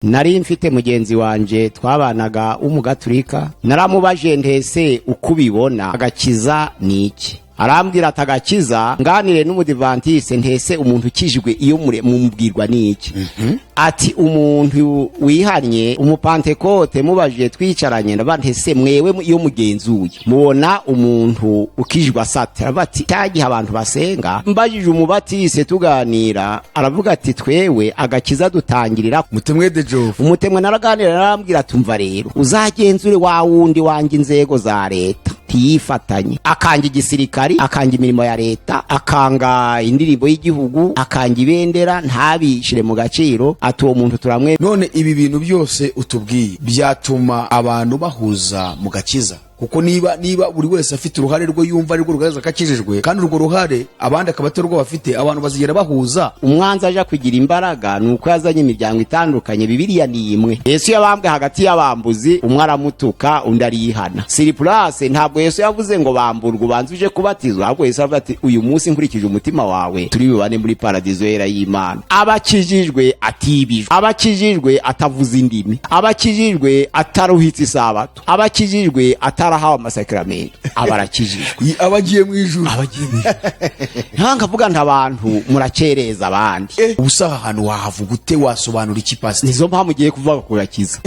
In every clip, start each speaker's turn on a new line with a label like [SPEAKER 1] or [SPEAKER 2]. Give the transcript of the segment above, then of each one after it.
[SPEAKER 1] nari mfite mugenzi wanje twabanaga w'umugaturika, naramubaje ntese uko ubibona agakiza ni iki? Arambwira ati agakiza nganire n'umudivantiste ntese umuntu ukijijwe iyo mumubwirwa ni iki? Ati umuntu wihanye umupantekote mubaje twicaranye ndabantese mwewe iyo mugenzuye mubona umuntu ukijijwe asatira bati cyagihe abantu basenga mbajije umubatise tuganira aravuga ati twewe agakiza dutangirira
[SPEAKER 2] mutemwe de Jove.
[SPEAKER 1] Umutemwe naraganira narambwira tumva rero uzagenzure wa wundi wanjye inzego za leta tiyifatanye akanga igisirikari akanga imirimo ya leta akanga indirimbo y'igihugu akanga ibendera ntabishire mu gaciro ati uwo muntu turamwe.
[SPEAKER 2] None ibi bintu byose utubwiye byatuma abantu bahuza mu gakiza, kuko niba buri wese afite uruhare rwo yumva ari rwo rugaza kakijijwe kandi urwo ruhare abandi akabaterwa bafite abantu bazigera bahuza.
[SPEAKER 1] Umwanzi aje kugira imbaraga nuko yazanye imiryango itandukanye. Bibiliya ni imwe. Yesu yabambwe hagati y'abambuzi, umwe aramutuka undi arihana. Siriplase ntabwo Yesu yavuze ngo bamburwe ubanze uje kubatizwa, ahubwo Yesu avuga ati uyu munsi nkurikije umutima wawe turi bubane muri paradizo yera y'Imana. Abakijijwe atibijwe, abakijijwe atavuza indimi, abakijijwe ataruhitse isabato, abakijijwe atarahawe amasakramento, abarakijijwe
[SPEAKER 2] abagiye mu ijuru.
[SPEAKER 1] Ntangavuga ntabantu muracereza abandi.
[SPEAKER 2] Ubusaha ahantu wahavuga ute wasobanura iki pastor?
[SPEAKER 1] Nizo mpamvu ugiye kuvuga kurakiza.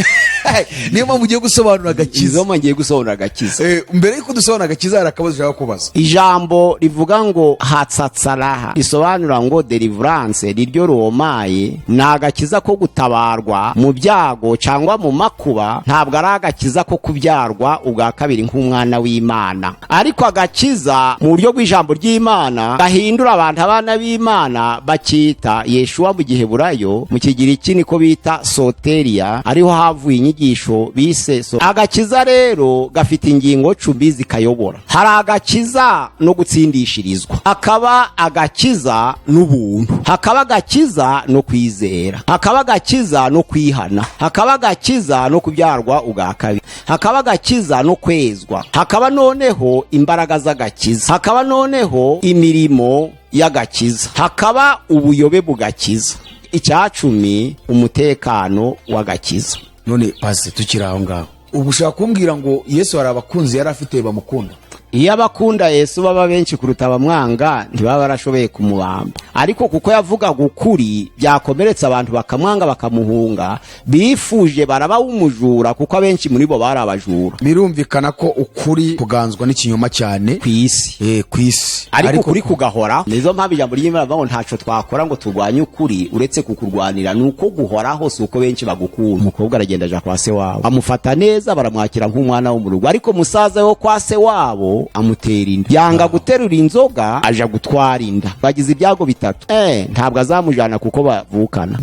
[SPEAKER 2] Niyo mpamvu ugiye gusobanura agakiza.
[SPEAKER 1] Nizo mpamvu ngiye gusobanura agakiza.
[SPEAKER 2] Mbere yuko dusobanura agakiza hari akabazo ushaka kubaza.
[SPEAKER 1] Ijambo rivuga ngo hatsatsaraha risobanura ngo deliverance, riryo romaye na agakiza ko gutabarwa mu byago cyangwa mu makuba, ntabwo ari agakiza ko kubyarwa ubwa kabiri nk'umwana w'Imana. Ariko agakiza mu buryo bw'ijambo ry'Imana gahindura abantu abana b'Imana bakita Yeshua mu Giheburayo, mu Kigiriki niko bita soteria, ariho havuye inyigisho bise agakiza. Rero gafite ingingo 10 zikayobora. Hari agakiza no gutsindishirizwa, hakaba agakiza n'ubuntu, hakaba agakiza no kwizera, hakaba agakiza no kwihana, hakaba agakiza no kubyarwa ubwa kabiri, hakaba agakiza no kwezwa, hakaba noneho imbaraga z'agakiza, hakaba noneho imirimo y'agakiza, hakaba ubuyobe bugakiza. Icyacumi umutekano w'agakiza.
[SPEAKER 2] None pastor tukiri aho ngaho, ubu ushaka kumbwira ngo Yesu hari abakunzi yari afite bamukunda?
[SPEAKER 1] Iyo abakunda Yesu baba benshi kuruta abamwanga ntibaba barashoboye kumubamba, ariko kuko yavuga ukuri byakomeretsa abantu bakamwanga bakamuhunga, bifuje baraba umujura kuko abenshi muri bo bari abajura.
[SPEAKER 2] Birumvikana ko ukuri kuganzwa n'ikinyoma cyane
[SPEAKER 1] kwisi
[SPEAKER 2] kwisi,
[SPEAKER 1] ariko kuri kugahora. Nizo mpamvu ijambo ry'Imana bavuga ngo ntaco twakora ngo turwanye ukuri uretse kukurwanira, nuko guhora hose uko benshi bagukunda. Umukobwa aragenda aja kwa se wabo amufata neza, baramwakira nk'umwana wo mu rugo, ariko musaza wo kwa se wabo amutera inda, yanga guterura inzoga aja gutwara inda, bagize ibyago bitatu. Ntabwo azamujana kuko bavukana.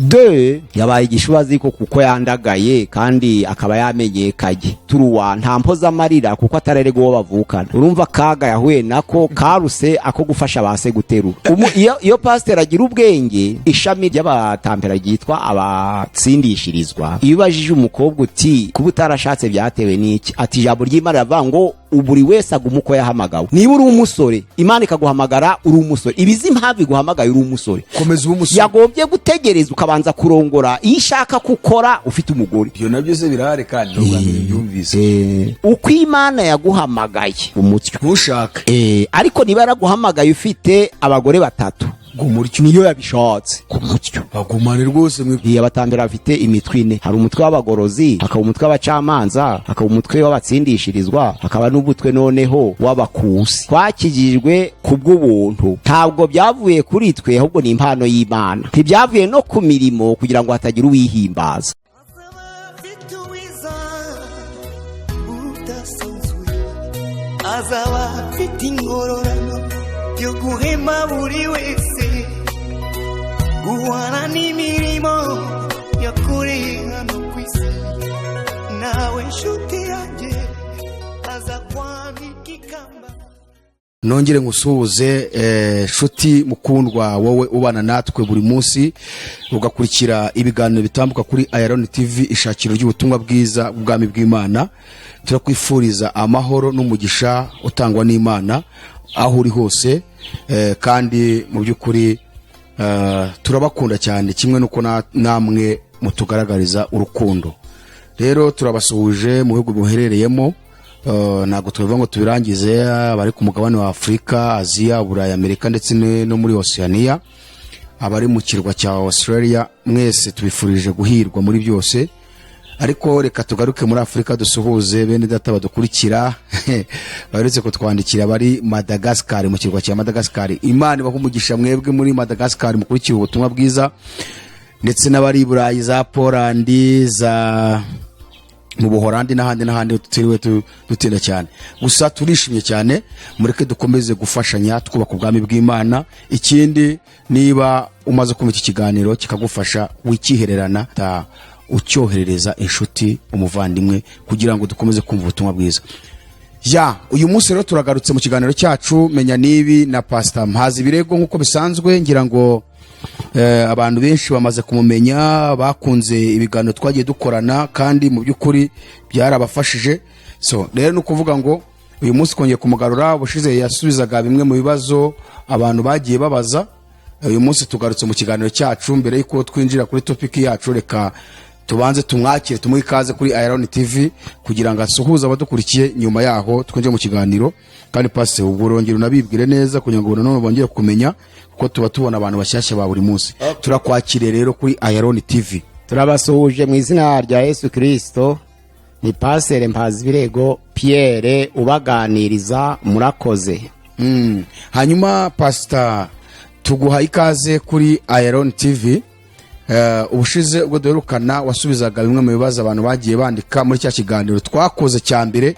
[SPEAKER 1] Yabaye igishubazi ko kuko yandagaye kandi akaba yamenyekanye. Turuwa nta mpoza amarira kuko atarerego wo bavukana. Urumva kaga yahuye nako karuse ako gufasha base guterura. Iyo pastor agira ubwenge, ishami ry'abatampera ryitwa abatsindishirizwa, iyo bajije umukobwa uti kuba utarashatse byatewe n'iki, ati ijambo ry'Imana ravuga ngo uburi wese agumuko yahamagawe. Niba uri umusore Imana ikaguhamagara uri umusore, ibizi impamvu iguhamagaye uri umusore,
[SPEAKER 2] komeza umusore.
[SPEAKER 1] Yagombye gutegereza ukabanza kurongora iyo ishaka gukora ufite umugore.
[SPEAKER 2] Iyo nabyo se birahari kandi n'ubwambere byumvise.
[SPEAKER 1] Uko Imana yaguhamagaye umutyo
[SPEAKER 2] ntushaka,
[SPEAKER 1] ariko niba yaraguhamagaye ufite abagore batatu
[SPEAKER 2] gumuryo
[SPEAKER 1] niyo yabishatse kumutyo
[SPEAKER 2] bagumane rwose mwe.
[SPEAKER 1] Iyo abatambira bafite imitwe ine, hari umutwe w'abagorozi, hakaba umutwe w'abacamanza, hakaba umutwe w'abatsindishirizwa, hakaba n'ubutwe noneho w'abakusi. Twakijijwe kubw'ubuntu, ntabwo byavuye kuri twe ahubwo ni impano y'Imana, ntibyavuye no ku mirimo kugira ngo hatagira uwihimbaza.
[SPEAKER 3] Azaba afite ingororano yo guhema buri wese, guhana n'imirimo yakoreye hano ku isi. Nawe nshuti yanjye aza kwambika ikamba.
[SPEAKER 2] Nongere ngusuhuze nshuti mukundwa, wowe ubana natwe buri munsi ugakurikira ibiganiro bitambuka kuri Iron TV, ishakiro ry'ubutumwa bwiza bw'ubwami bw'Imana. Turakwifuriza amahoro n'umugisha utangwa n'Imana aho uri hose, kandi mu by'ukuri turabakunda cyane, kimwe nuko namwe mutugaragariza urukundo. Rero turabasuhuje mu bihugu muherereyemo, ntabwo tubivuga ngo tubirangize, abari ku mugabane wa Afurika, Aziya, Burayi, Amerika ndetse no muri Oceania, abari mu kirwa cya Australia, mwese tubifurije guhirwa muri byose. Ariko reka tugaruke muri Afurika dusuhuze bene data badukurikira baretse kutwandikira bari Madagascar, mu kirwa cya Madagascar. Imana bahumugisha mwebwe muri Madagascar mukurikira ubutumwa bwiza, ndetse n'abari Burayi, za Poland, za mu Buholandi n'ahandi tutiriwe dutinda cyane. Gusa turishimye cyane, mureke dukomeze gufashanya twubaka ubwami bw'Imana. Ikindi, niba umaze kumva iki kiganiro kikagufasha, wikihererana ucyoherereza inshuti, umuvandimwe, kugira ngo dukomeze kumva ubutumwa bwiza. Uyu munsi rero turagarutse mu kiganiro cyacu Menya Nibi na Pastor Mpazibirego. Nkuko bisanzwe, ngira ngo abantu benshi bamaze kumumenya, bakunze ibiganiro twagiye dukorana, kandi mu by'ukuri byarabafashije. Rero no kuvuga ngo uyu munsi kongeye kumugarura, ubushize yasubizaga bimwe mu bibazo abantu bagiye babaza. Uyu munsi tugarutse mu kiganiro cyacu. Mbere yuko twinjira kuri topic yacu, reka tubanze tumwakire, tumuhe ikaze kuri Iron TV kugira ngo asuhuze abadukurikiye, nyuma yaho twinjire mu kiganiro. Kandi Pastor, ubwo urongera unabibwire neza kugira ngo none bongere kumenya, kuko tuba tubona abantu bashyashya ba buri munsi. Turakwakire rero kuri Iron TV.
[SPEAKER 1] Turabasuhuje mu izina rya Yesu Kristo. Ni Pastor Mpazibirego Pierre ubaganiriza, murakoze.
[SPEAKER 2] Hanyuma Pastor, tuguha ikaze kuri Iron TV. Ubushize ubwo duherukana wasubizaga bimwe mu bibazo abantu bagiye bandika muri cya kiganiro twakoze cya mbere,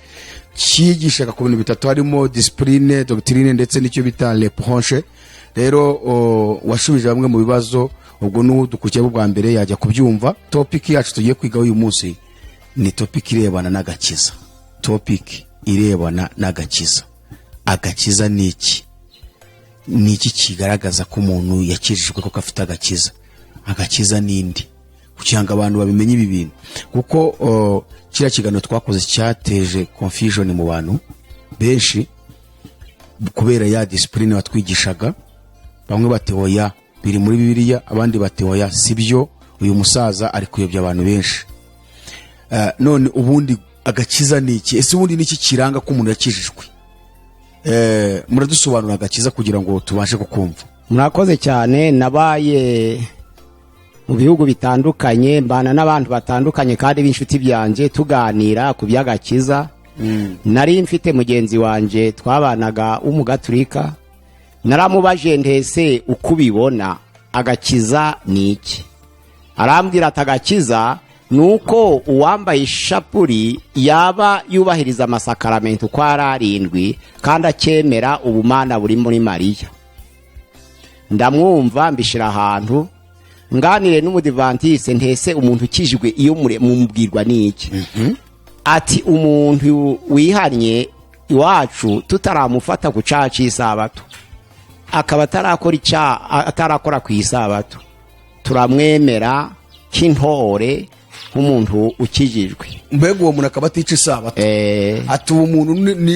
[SPEAKER 2] cyigishaga ku bintu bitatu, harimo discipline, doctrine ndetse n'icyo bita reproche. Rero washubije bamwe mu bibazo, ubwo n'udukurikiye bwa mbere yajya kubyumva. Topic yacu tugiye kwiga uyu munsi ni topic irebana n'agakiza. Topic irebana n'agakiza. Agakiza ni iki? Ni iki kigaragaza ko umuntu yakijijwe ko afite agakiza? Agakiza nindi, kugira ngo abantu babimenye ibi bintu, kuko kiriya kiganiro twakoze cyateje confusion mu bantu benshi kubera ya discipline watwigishaga. Bamwe bati oya biri muri Bibiliya, abandi bati oya sibyo, uyu musaza ari kuyobya abantu benshi. None ubundi agakiza ni iki? Ese ubundi ni iki kiranga ko umuntu yakijijwe? Muradusobanura agakiza kugira ngo tubashe kukumva.
[SPEAKER 1] Murakoze cyane. Nabaye mu bihugu bitandukanye, mbana n'abantu batandukanye kandi b'inshuti byanje, tuganira ku by'agakiza. Nari mfite mugenzi wanje twabanaga w'umugaturika, naramubaje ndese uko ubibona agakiza ni iki? Arambwira ati agakiza nuko uwambaye ishapuri yaba yubahiriza amasakaramentu uko ari 7 kandi akemera ubumana buri muri Mariya. Ndamwumva mbishira ahantu, nganire n'umudivantiste ntese umuntu ukijijwe iyo mumubwirwa n'iki? Ati umuntu wihanye iwacu tutaramufata ku cyaha cy'isabato, akaba atarakora ku isabato, turamwemera k'intore nk'umuntu ukijijwe.
[SPEAKER 2] Mbega uwo muntu akaba atica isabato? Ati uwo muntu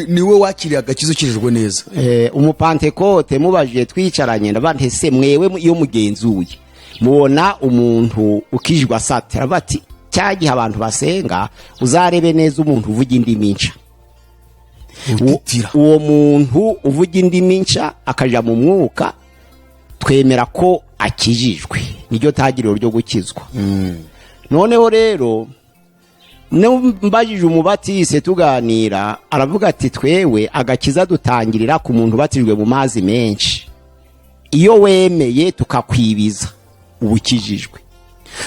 [SPEAKER 2] niwe wakiriye agakiza, ukijijwe neza.
[SPEAKER 1] Umupantekote mubajije twicaranye, ndabante se mwewe iyo mugenzuye mubona umuntu ukijijwe asatira, bati cyagihe abantu basenga uzarebe neza umuntu uvuga indimi nshya. Uwo muntu uvuga indimi nshya akaja mu mwuka, twemera ko akijijwe, niryo tagiriro ryo gukizwa. Noneho rero mbajije umubatise tuganira, aravuga ati twewe agakiza dutangirira ku muntu batijwe mu mazi menshi, iyo wemeye tukakwibiza ubukijijwe.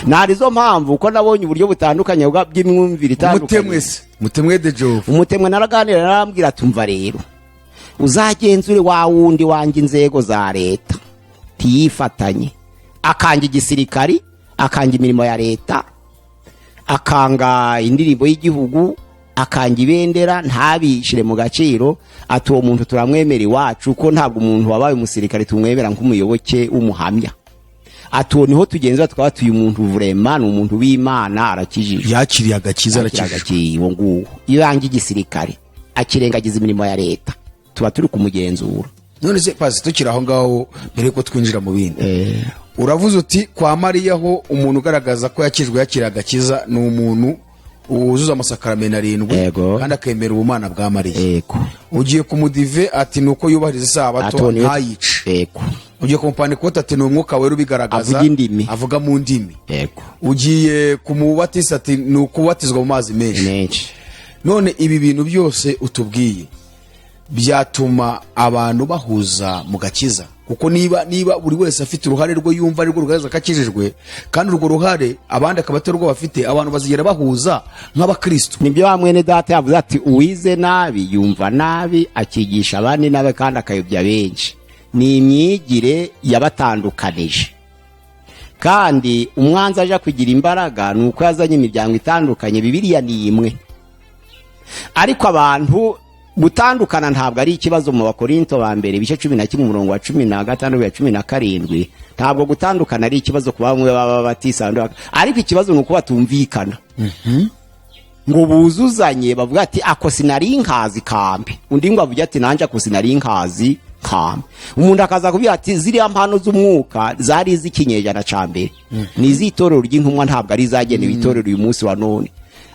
[SPEAKER 1] Narizo mpamvu uko nabonye uburyo butandukanye bw'imyumvire itandukanye.
[SPEAKER 2] Mutemwe de Jove,
[SPEAKER 1] umutemwe naraganira, narambwira tumva rero uzagenzure wa wundi wanjye inzego za leta tiyifatanye, akanga igisirikari, akanga imirimo ya leta, akanga indirimbo y'igihugu, akanga ibendera, ntabishire mu gaciro. Ati uwo muntu turamwemera iwacu ko ntabwo umuntu wabaye umusirikare tumwemera nk'umuyoboke w'umuhamya. Ati uwo niho tugenzura twaba tuyu muntu vraiment ni umuntu w'Imana, arakijijwe,
[SPEAKER 2] yakiriye agakiza, arakijijwe.
[SPEAKER 1] Uwo nguwo iyo yanga igisirikare akirengagiza imirimo ya leta tuba turi kumugenzura.
[SPEAKER 2] none se pasi tukiri aho ngaho mbere yuko twinjira mu bindi uravuze uti kwa Mariya ho umuntu ugaragaza ko yakijwe yakira agakiza ni umuntu wuzuza amasakaramentu 7
[SPEAKER 1] Yego.
[SPEAKER 2] kandi akemera ubumana bwa Mariya.
[SPEAKER 1] Yego.
[SPEAKER 2] Ugiye kumudive ati nuko yubahiriza isabato ntayice.
[SPEAKER 1] Yego.
[SPEAKER 2] Ugiye kumupanikote ati ni umwuka wera ubigaragaza avuga mu ndimi.
[SPEAKER 1] Yego.
[SPEAKER 2] Ugiye kumubatisa ati ni ukubatizwa mu mazi menshi. None ibi bintu byose utubwiye byatuma abantu bahuza mu gakiza, kuko niba buri wese afite uruhare rwo yumva ari rwo rugaragaza ko akijijwe, kandi urwo ruhare abandi akaba atari rwo bafite, abantu bazigera bahuza nk'abakristo.
[SPEAKER 1] Nibyo wa mwene data yavuze ati uwize nabi yumva nabi akigisha abandi nabe kandi akayobya benshi. Ni imyigire yabatandukanije, kandi umwanzi aje kugira imbaraga nuko yazanye imiryango itandukanye. Bibiliya ni imwe, ariko abantu gutandukana ntabwo ari ikibazo. Mu Bakorinto ba mbere ibice 11 umurongo wa 16 ya 17, ntabwo gutandukana ari ikibazo kuba bamwe baba batisandura, ariko ikibazo nuko batumvikana. Ngo buzuzanye bavuga ati ako sinari nkazi kambe, undi ngo avuga ati nanje ako sinari nkazi kambe. Umuntu akaza kubira ati ziriya mpano z'umwuka zari izikinyejana ca mbere, ni izitorero ry'intumwa, ntabwo ari zagenewe itorero uyu munsi wa none.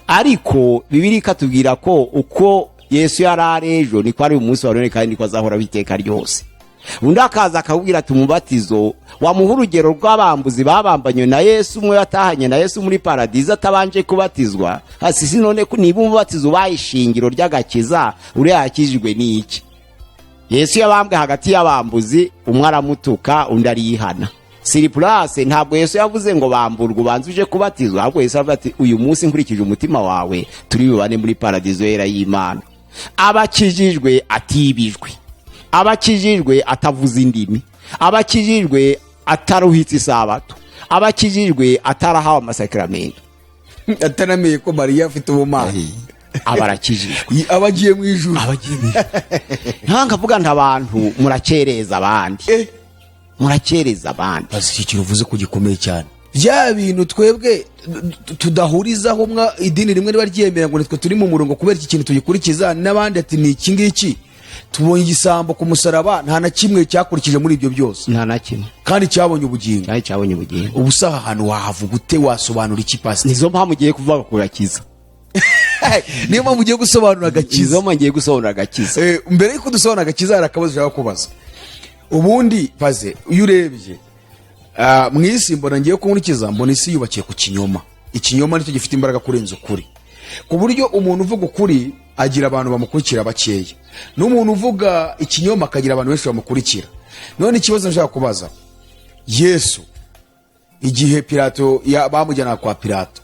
[SPEAKER 1] Ariko Bibiliya ikatubwira ko uko Yesu yarari ejo niko ari umunsi wa none, kandi niko azahora biteka ryose. Undi akaza akabwira ati umubatizo wamuha urugero rw'abambuzi babambanywe na Yesu, umwe yatahanye na Yesu muri paradizo atabanje kubatizwa. Hasi none niba umubatizo bayishingiro ry'agakiza, uri yakijijwe n'iki? Yesu yabambwe hagati y'abambuzi, umwe aramutuka undi arihana. Siriplase ntabwo Yesu yavuze ngo bamburwa ubanzuje kubatizwa, ahubwo Yesu avuga ati uyu munsi nkurikije umutima wawe turi bubane muri paradizo yera y'Imana. Abakijijwe atibijwe, abakijijwe atavuza indimi, abakijijwe ataruhitse isabato, abakijijwe atarahawe amasakramentu,
[SPEAKER 2] atanamenye ko Mariya afite ubumana,
[SPEAKER 1] abarakijijwe,
[SPEAKER 2] abagiye mu ijuru.
[SPEAKER 1] Ntanga vuga ntabantu murakereza abandi, murakereza abandi.
[SPEAKER 2] Basi iki kiruvuze ko gikomeye cyane. Bya bintu twebwe tudahurizaho mwa idini rimwe riba ryemera ngo nitwe turi mu murongo kubera iki kintu tugikurikiza, n'abandi ati ni iki ngiki. Tubonye igisambo ku musaraba, nta na kimwe cyakurikije muri ibyo byose,
[SPEAKER 1] nta na kimwe,
[SPEAKER 2] kandi cyabonye ubugingo,
[SPEAKER 1] kandi cyabonye ubugingo.
[SPEAKER 2] Ubusaha ahantu wahavuga ute, wasobanura iki pasi?
[SPEAKER 1] Nizo mpamvu ugiye kuvuga ku gakiza.
[SPEAKER 2] Niyo mpamvu ugiye gusobanura agakiza.
[SPEAKER 1] Nizo mpamvu ngiye gusobanura agakiza.
[SPEAKER 2] Mbere yuko dusobanura agakiza hari akabazo ushaka kubaza. Ubundi paze iyo urebye mwisi mbona ngiye kunkurikiza, mbona isi yubakiye ku kinyoma. Ikinyoma nicyo gifite imbaraga kurenza ukuri, ku buryo umuntu uvuga ukuri agira abantu bamukurikira bakeya, n'umuntu uvuga ikinyoma akagira abantu benshi bamukurikira. None ikibazo nshaka kubaza, Yesu igihe Pilato bamujyana kwa Pilato,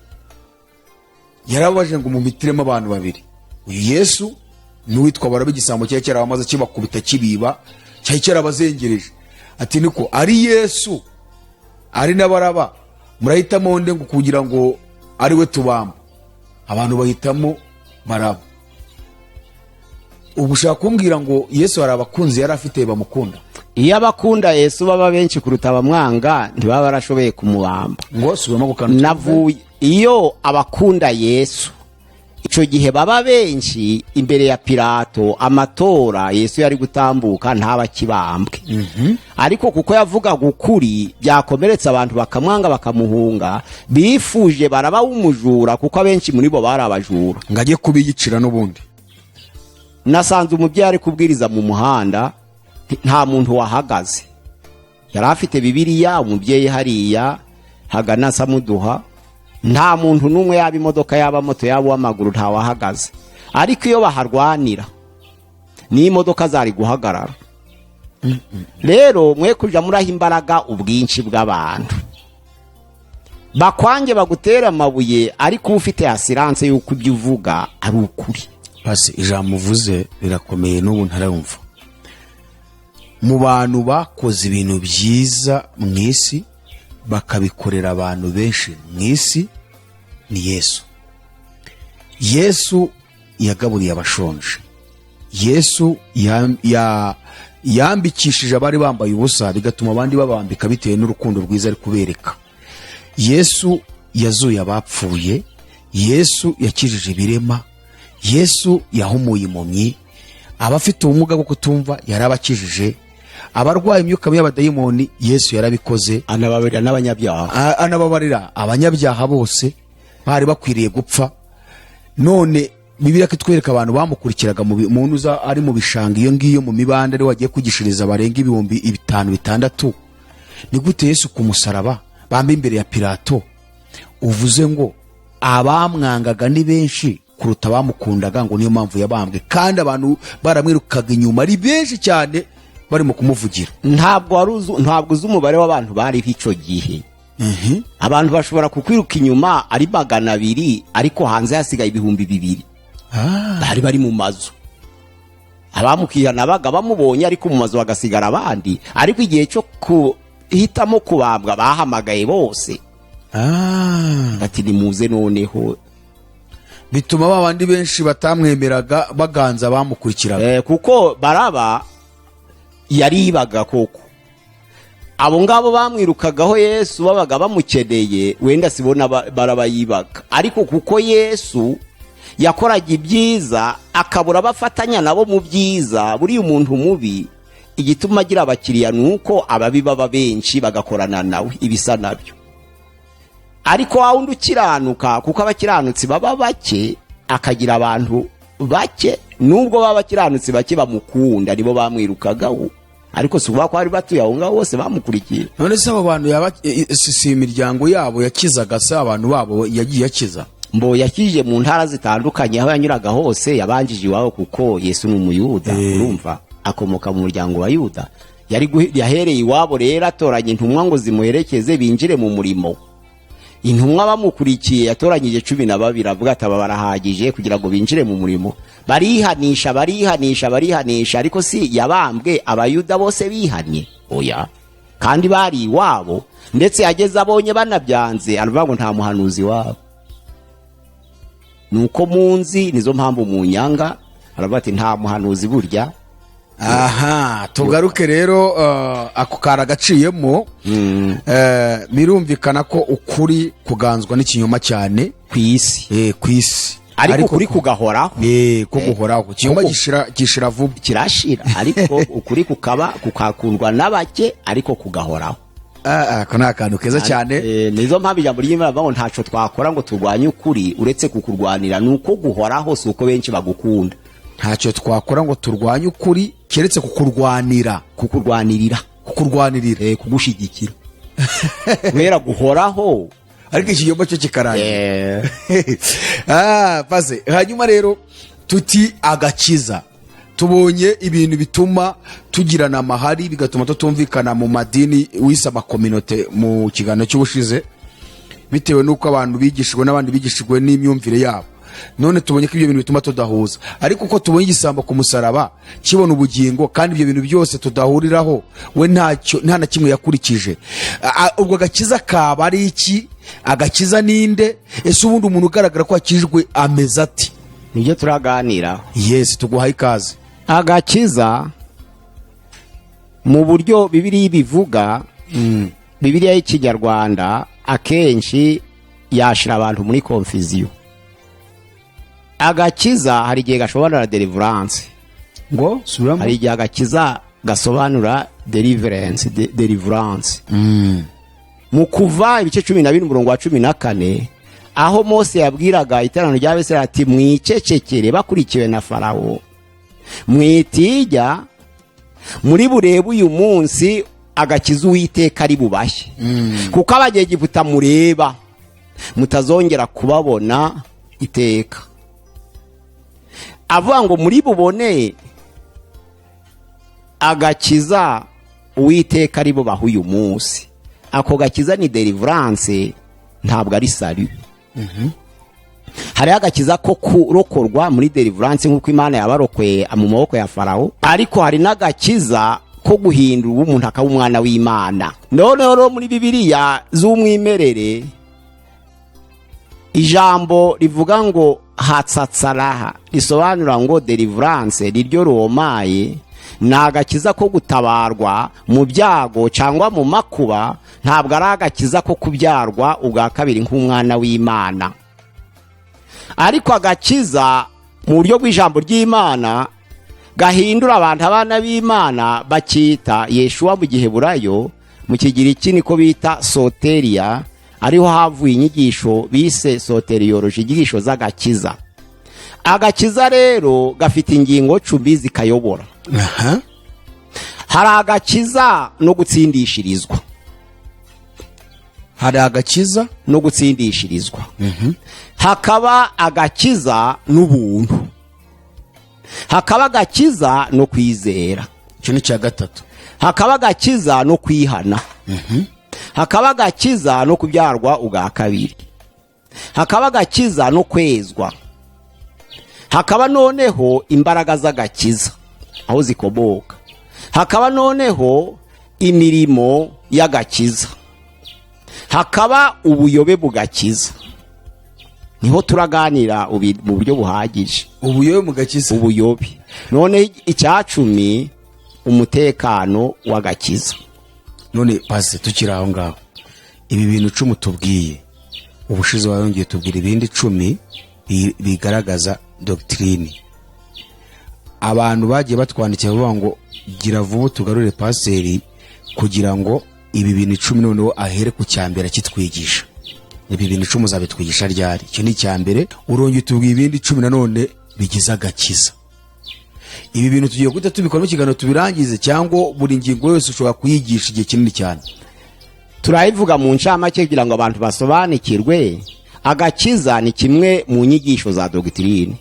[SPEAKER 2] yarabaje ngo mumitiremo abantu babiri. Uyu Yesu n'uwitwa Baraba, igisambo cye cyara bamaze kibakubita kibiba, cyari cyarabazengereje. Ati niko ari Yesu ari na Baraba, murahitamo nde ngo kugira ngo ari we tubamba? Abantu bahitamo Baraba. Ubu ushaka kumbwira ngo Yesu hari abakunzi yari afite bamukunda?
[SPEAKER 1] Iyo abakunda Yesu baba benshi kuruta abamwanga, ntibaba barashoboye kumubamba.
[SPEAKER 2] Ngo subiramo gukana
[SPEAKER 1] navuye. Iyo abakunda Yesu ico gihe baba benshi imbere ya Pilato, amatora Yesu yari gutambuka ntaba kibambwe. Ariko kuko yavuga gukuri, byakomeretsa abantu bakamwanga bakamuhunga, bifuje Baraba w'umujura, kuko abenshi muri bo bari abajura,
[SPEAKER 2] ngaje kubiyicira. N'ubundi
[SPEAKER 1] nasanze umubyeyi ari kubwiriza mu muhanda, nta muntu wahagaze, yari afite Bibiliya. Umubyeyi hariya hagana Samuduha, nta muntu n'umwe, yaba imodoka yaba moto yaba amaguru, nta wahagaze. Ariko iyo baharwanira n'imodoka zari guhagarara. Rero mwe kuja muraha imbaraga ubwinshi bw'abantu, bakwange bagutera amabuye, ariko ufite assurance yuko ibyo uvuga ari ukuri.
[SPEAKER 2] Pasi ijambo uvuze rirakomeye, n'ubu ntarumva. Mu bantu bakoze ibintu byiza mu isi bakabikorera abantu benshi mu isi ni Yesu. Yesu yagaburiye abashonje, Yesu yambikishije abari bambaye ubusa, bigatuma abandi babambika bitewe n'urukundo rwiza ari kubereka. Yesu yazuye abapfuye, Yesu yakijije ibirema, Yesu yahumuye impumyi, abafite ubumuga bwo kutumva yarabakijije, abarwaye imyuka mibi y'abadayimoni Yesu yarabikoze,
[SPEAKER 1] anababarira n'abanyabyaha.
[SPEAKER 2] anababarira abanyabyaha bose bari bakwiriye gupfa. None Bibiliya kitwereka abantu bamukurikiraga umuntu uza ari mu bishanga iyo ngiyo mu mibanda ari wagiye kugishiriza barenga 5,000-6,000. Ni gute Yesu ku musaraba bambe imbere ya Pilato uvuze ngo abamwangaga ni benshi kuruta bamukundaga, ngo niyo mpamvu yabambwe, kandi abantu baramwirukaga inyuma ari benshi cyane barimo kumuvugira?
[SPEAKER 1] Ntabwo uzi umubare w'abantu bari ico gihe. Abantu bashobora kukwiruka inyuma ari 200, ariko hanze hasigaye 2,000. Bari mu mazu, abamukihana baga bamubonye, ariko mu mazu bagasigara abandi. Ariko igihe cyo kuhitamo kubambwa bahamagaye bose, bati nimuze noneho.
[SPEAKER 2] Bituma babandi benshi batamwemeraga baganza bamukurikiraga,
[SPEAKER 1] kuko Baraba yaribaga koko. Abo ngabo bamwirukagaho Yesu babaga bamukeneye, wenda sibona Baraba yibaga. Ariko kuko Yesu yakoraga ibyiza akabura bafatanya nabo mu byiza, buri umuntu mubi igituma agira abakiriya nuko ababi baba benshi bagakorana nawe ibisa nabyo. Ariko wundi ukiranuka, kuko abakiranutsi baba bake, akagira abantu bake, nubwo baba abakiranutsi bake bamukunda, nibo bamwirukagaho. Ariko suba ko ari batuye aho ngaho bose bamukurikiye.
[SPEAKER 2] None se abo bantu si imiryango yabo yakizaga, se abantu babo yagiye yakiza?
[SPEAKER 1] Mbo yakije mu ntara zitandukanye, aho yanyuraga hose yabanjije iwabo, kuko Yesu ni umuyuda, urumva akomoka mu muryango wa Yuda. Yahereye iwabo rero atoranya intumwa ngo zimuherekeze binjire mu murimo. Intumwa bamukurikiye yatoranyije 12, avuga ati aba barahagije kugira ngo binjire mu murimo. Barihanisha, ariko si yabambwe abayuda bose bihanye, oya, kandi bari iwabo. Ndetse yageze abonye banabyanze, aravuga ngo nta muhanuzi wabo. Nuko munzi nizo mpamvu mu nyanga, aravuga ati nta muhanuzi burya.
[SPEAKER 2] Tugaruke rero ako karagaciyemo. Birumvikana ko ukuri kuganzwa n'ikinyoma cyane
[SPEAKER 1] ku isi.
[SPEAKER 2] Ku isi.
[SPEAKER 1] Ariko ukuri kugahoraho.
[SPEAKER 2] Ko guhoraho. Ikinyoma gishira vuba.
[SPEAKER 1] Kirashira, ariko ukuri kukakundwa n'abake, ariko kugahoraho.
[SPEAKER 2] Ko nta kantu keza cyane.
[SPEAKER 1] Nizo mpamvu ijambo ry'Imana bavuga ngo ntaco twakora ngo turwanye ukuri uretse kukurwanira, nuko guhoraho si uko benshi bagukunda.
[SPEAKER 2] Ntacyo twakora ngo turwanye ukuri keretse kukurwanirira,
[SPEAKER 1] kugushigikira. Kubera guhoraho,
[SPEAKER 2] ariko ikinyoma cyo kikaranye. Paze hanyuma rero tuti agakiza. Tubonye ibintu bituma tugirana amahari, bigatuma tutumvikana mu madini, wisa amakominote mu kiganiro cy'ubushize, bitewe nuko abantu bigishijwe n'abandi bigishijwe n'imyumvire yabo. None tubonye ko ibyo bintu bituma tudahuza. Ariko uko tubonye igisambo ku musaraba kibona ubugingo, kandi ibyo bintu byose tudahuriraho, we nta na kimwe yakurikije. Ubwo agakiza kaba ari iki? Agakiza ninde? Ese ubundi umuntu ugaragara ko akijwe ameze ati?
[SPEAKER 1] Nibyo turaganira.
[SPEAKER 2] Yes, tuguhaye ikaze.
[SPEAKER 1] Agakiza mu buryo Bibiliya bivuga, Bibiliya y'Ikinyarwanda akenshi yashira abantu muri confusion. Agakiza hari igihe gasobanura deliverance.
[SPEAKER 2] Ngo subiramo.
[SPEAKER 1] Hari igihe agakiza gasobanura deliverance. Mu Kuva ibice 12 umurongo wa 14, aho Mose yabwiraga iteraniro ry'Abisirayeli ati mwicecekere bakurikiwe na Farawo, mwitijya muri burebe uyu munsi agakiza Uwiteka ari bubashye. Kuko Abanyegiputa mureba mutazongera kubabona iteka. Avuga ngo muri bubone agakiza Uwiteka ari bubaha uyu munsi. Ako gakiza ni deliverance, ntabwo ari salut. Hari agakiza ko kurokorwa muri deliverance nk'uko Imana yabarokoye mu maboko ya Farawo, ariko hari n'agakiza ko guhindura umuntu akaba umwana w'Imana. Noneho muri Bibiliya z'umwimerere ijambo rivuga ngo hatsatsaraha risobanura ngo deliverance, riryo romaye nagakiza ko gutabarwa mu byago cyangwa mu makuba, ntabwo ari agakiza ko kubyarwa ubwa kabiri nk'umwana w'Imana. Ariko agakiza mu buryo bw'ijambo ry'Imana gahindura abantu abana b'Imana bakita Yeshuwa mu giheburayo, mu kigiriki niko bita soteria, ariho havuye inyigisho bise soteriology, inyigisho z'agakiza. Agakiza rero gafite ingingo 10 zikayobora. Hari agakiza no gutsindishirizwa,
[SPEAKER 2] hari agakiza
[SPEAKER 1] no gutsindishirizwa. Hakaba agakiza n'ubuntu, hakaba agakiza no kwizera,
[SPEAKER 2] icyo ni cya gatatu.
[SPEAKER 1] hakaba agakiza no kwihana, hakaba agakiza no kubyarwa ubwa kabiri, hakaba agakiza no kwezwa, hakaba noneho imbaraga z'agakiza aho zikomoka, hakaba noneho imirimo y'agakiza, hakaba ubuyobe bugakiza. Niho turaganira mu buryo buhagije
[SPEAKER 2] ubuyobe mu gakiza.
[SPEAKER 1] ubuyobe. None icyacumi umutekano w'agakiza.
[SPEAKER 2] None pase tukiri aho ngaho, ibi bintu 10 tubwiye, ubushize wayongeye tubwira ibindi 10 bigaragaza doctrine. Abantu bagiye batwandikiye bavuga ngo gira vuba tugarure paseri kugira ngo ibi bintu 10 noneho ahere ku cyambere kitwigisha. Ibi bintu 10 zabitwigisha ryari? Icyo ni cyambere. Urongeye tubwiye ibindi 10 nanone bigize agakiza. Ibi bintu tugiye guta tubikora mu kiganiro tubirangize, cyangwa buri ngingo yose ushobora kuyigisha igihe kinini cyane?
[SPEAKER 1] Turayivuga mu ncamake kugira ngo abantu basobanukirwe. Agakiza ni kimwe mu nyigisho za doctrine.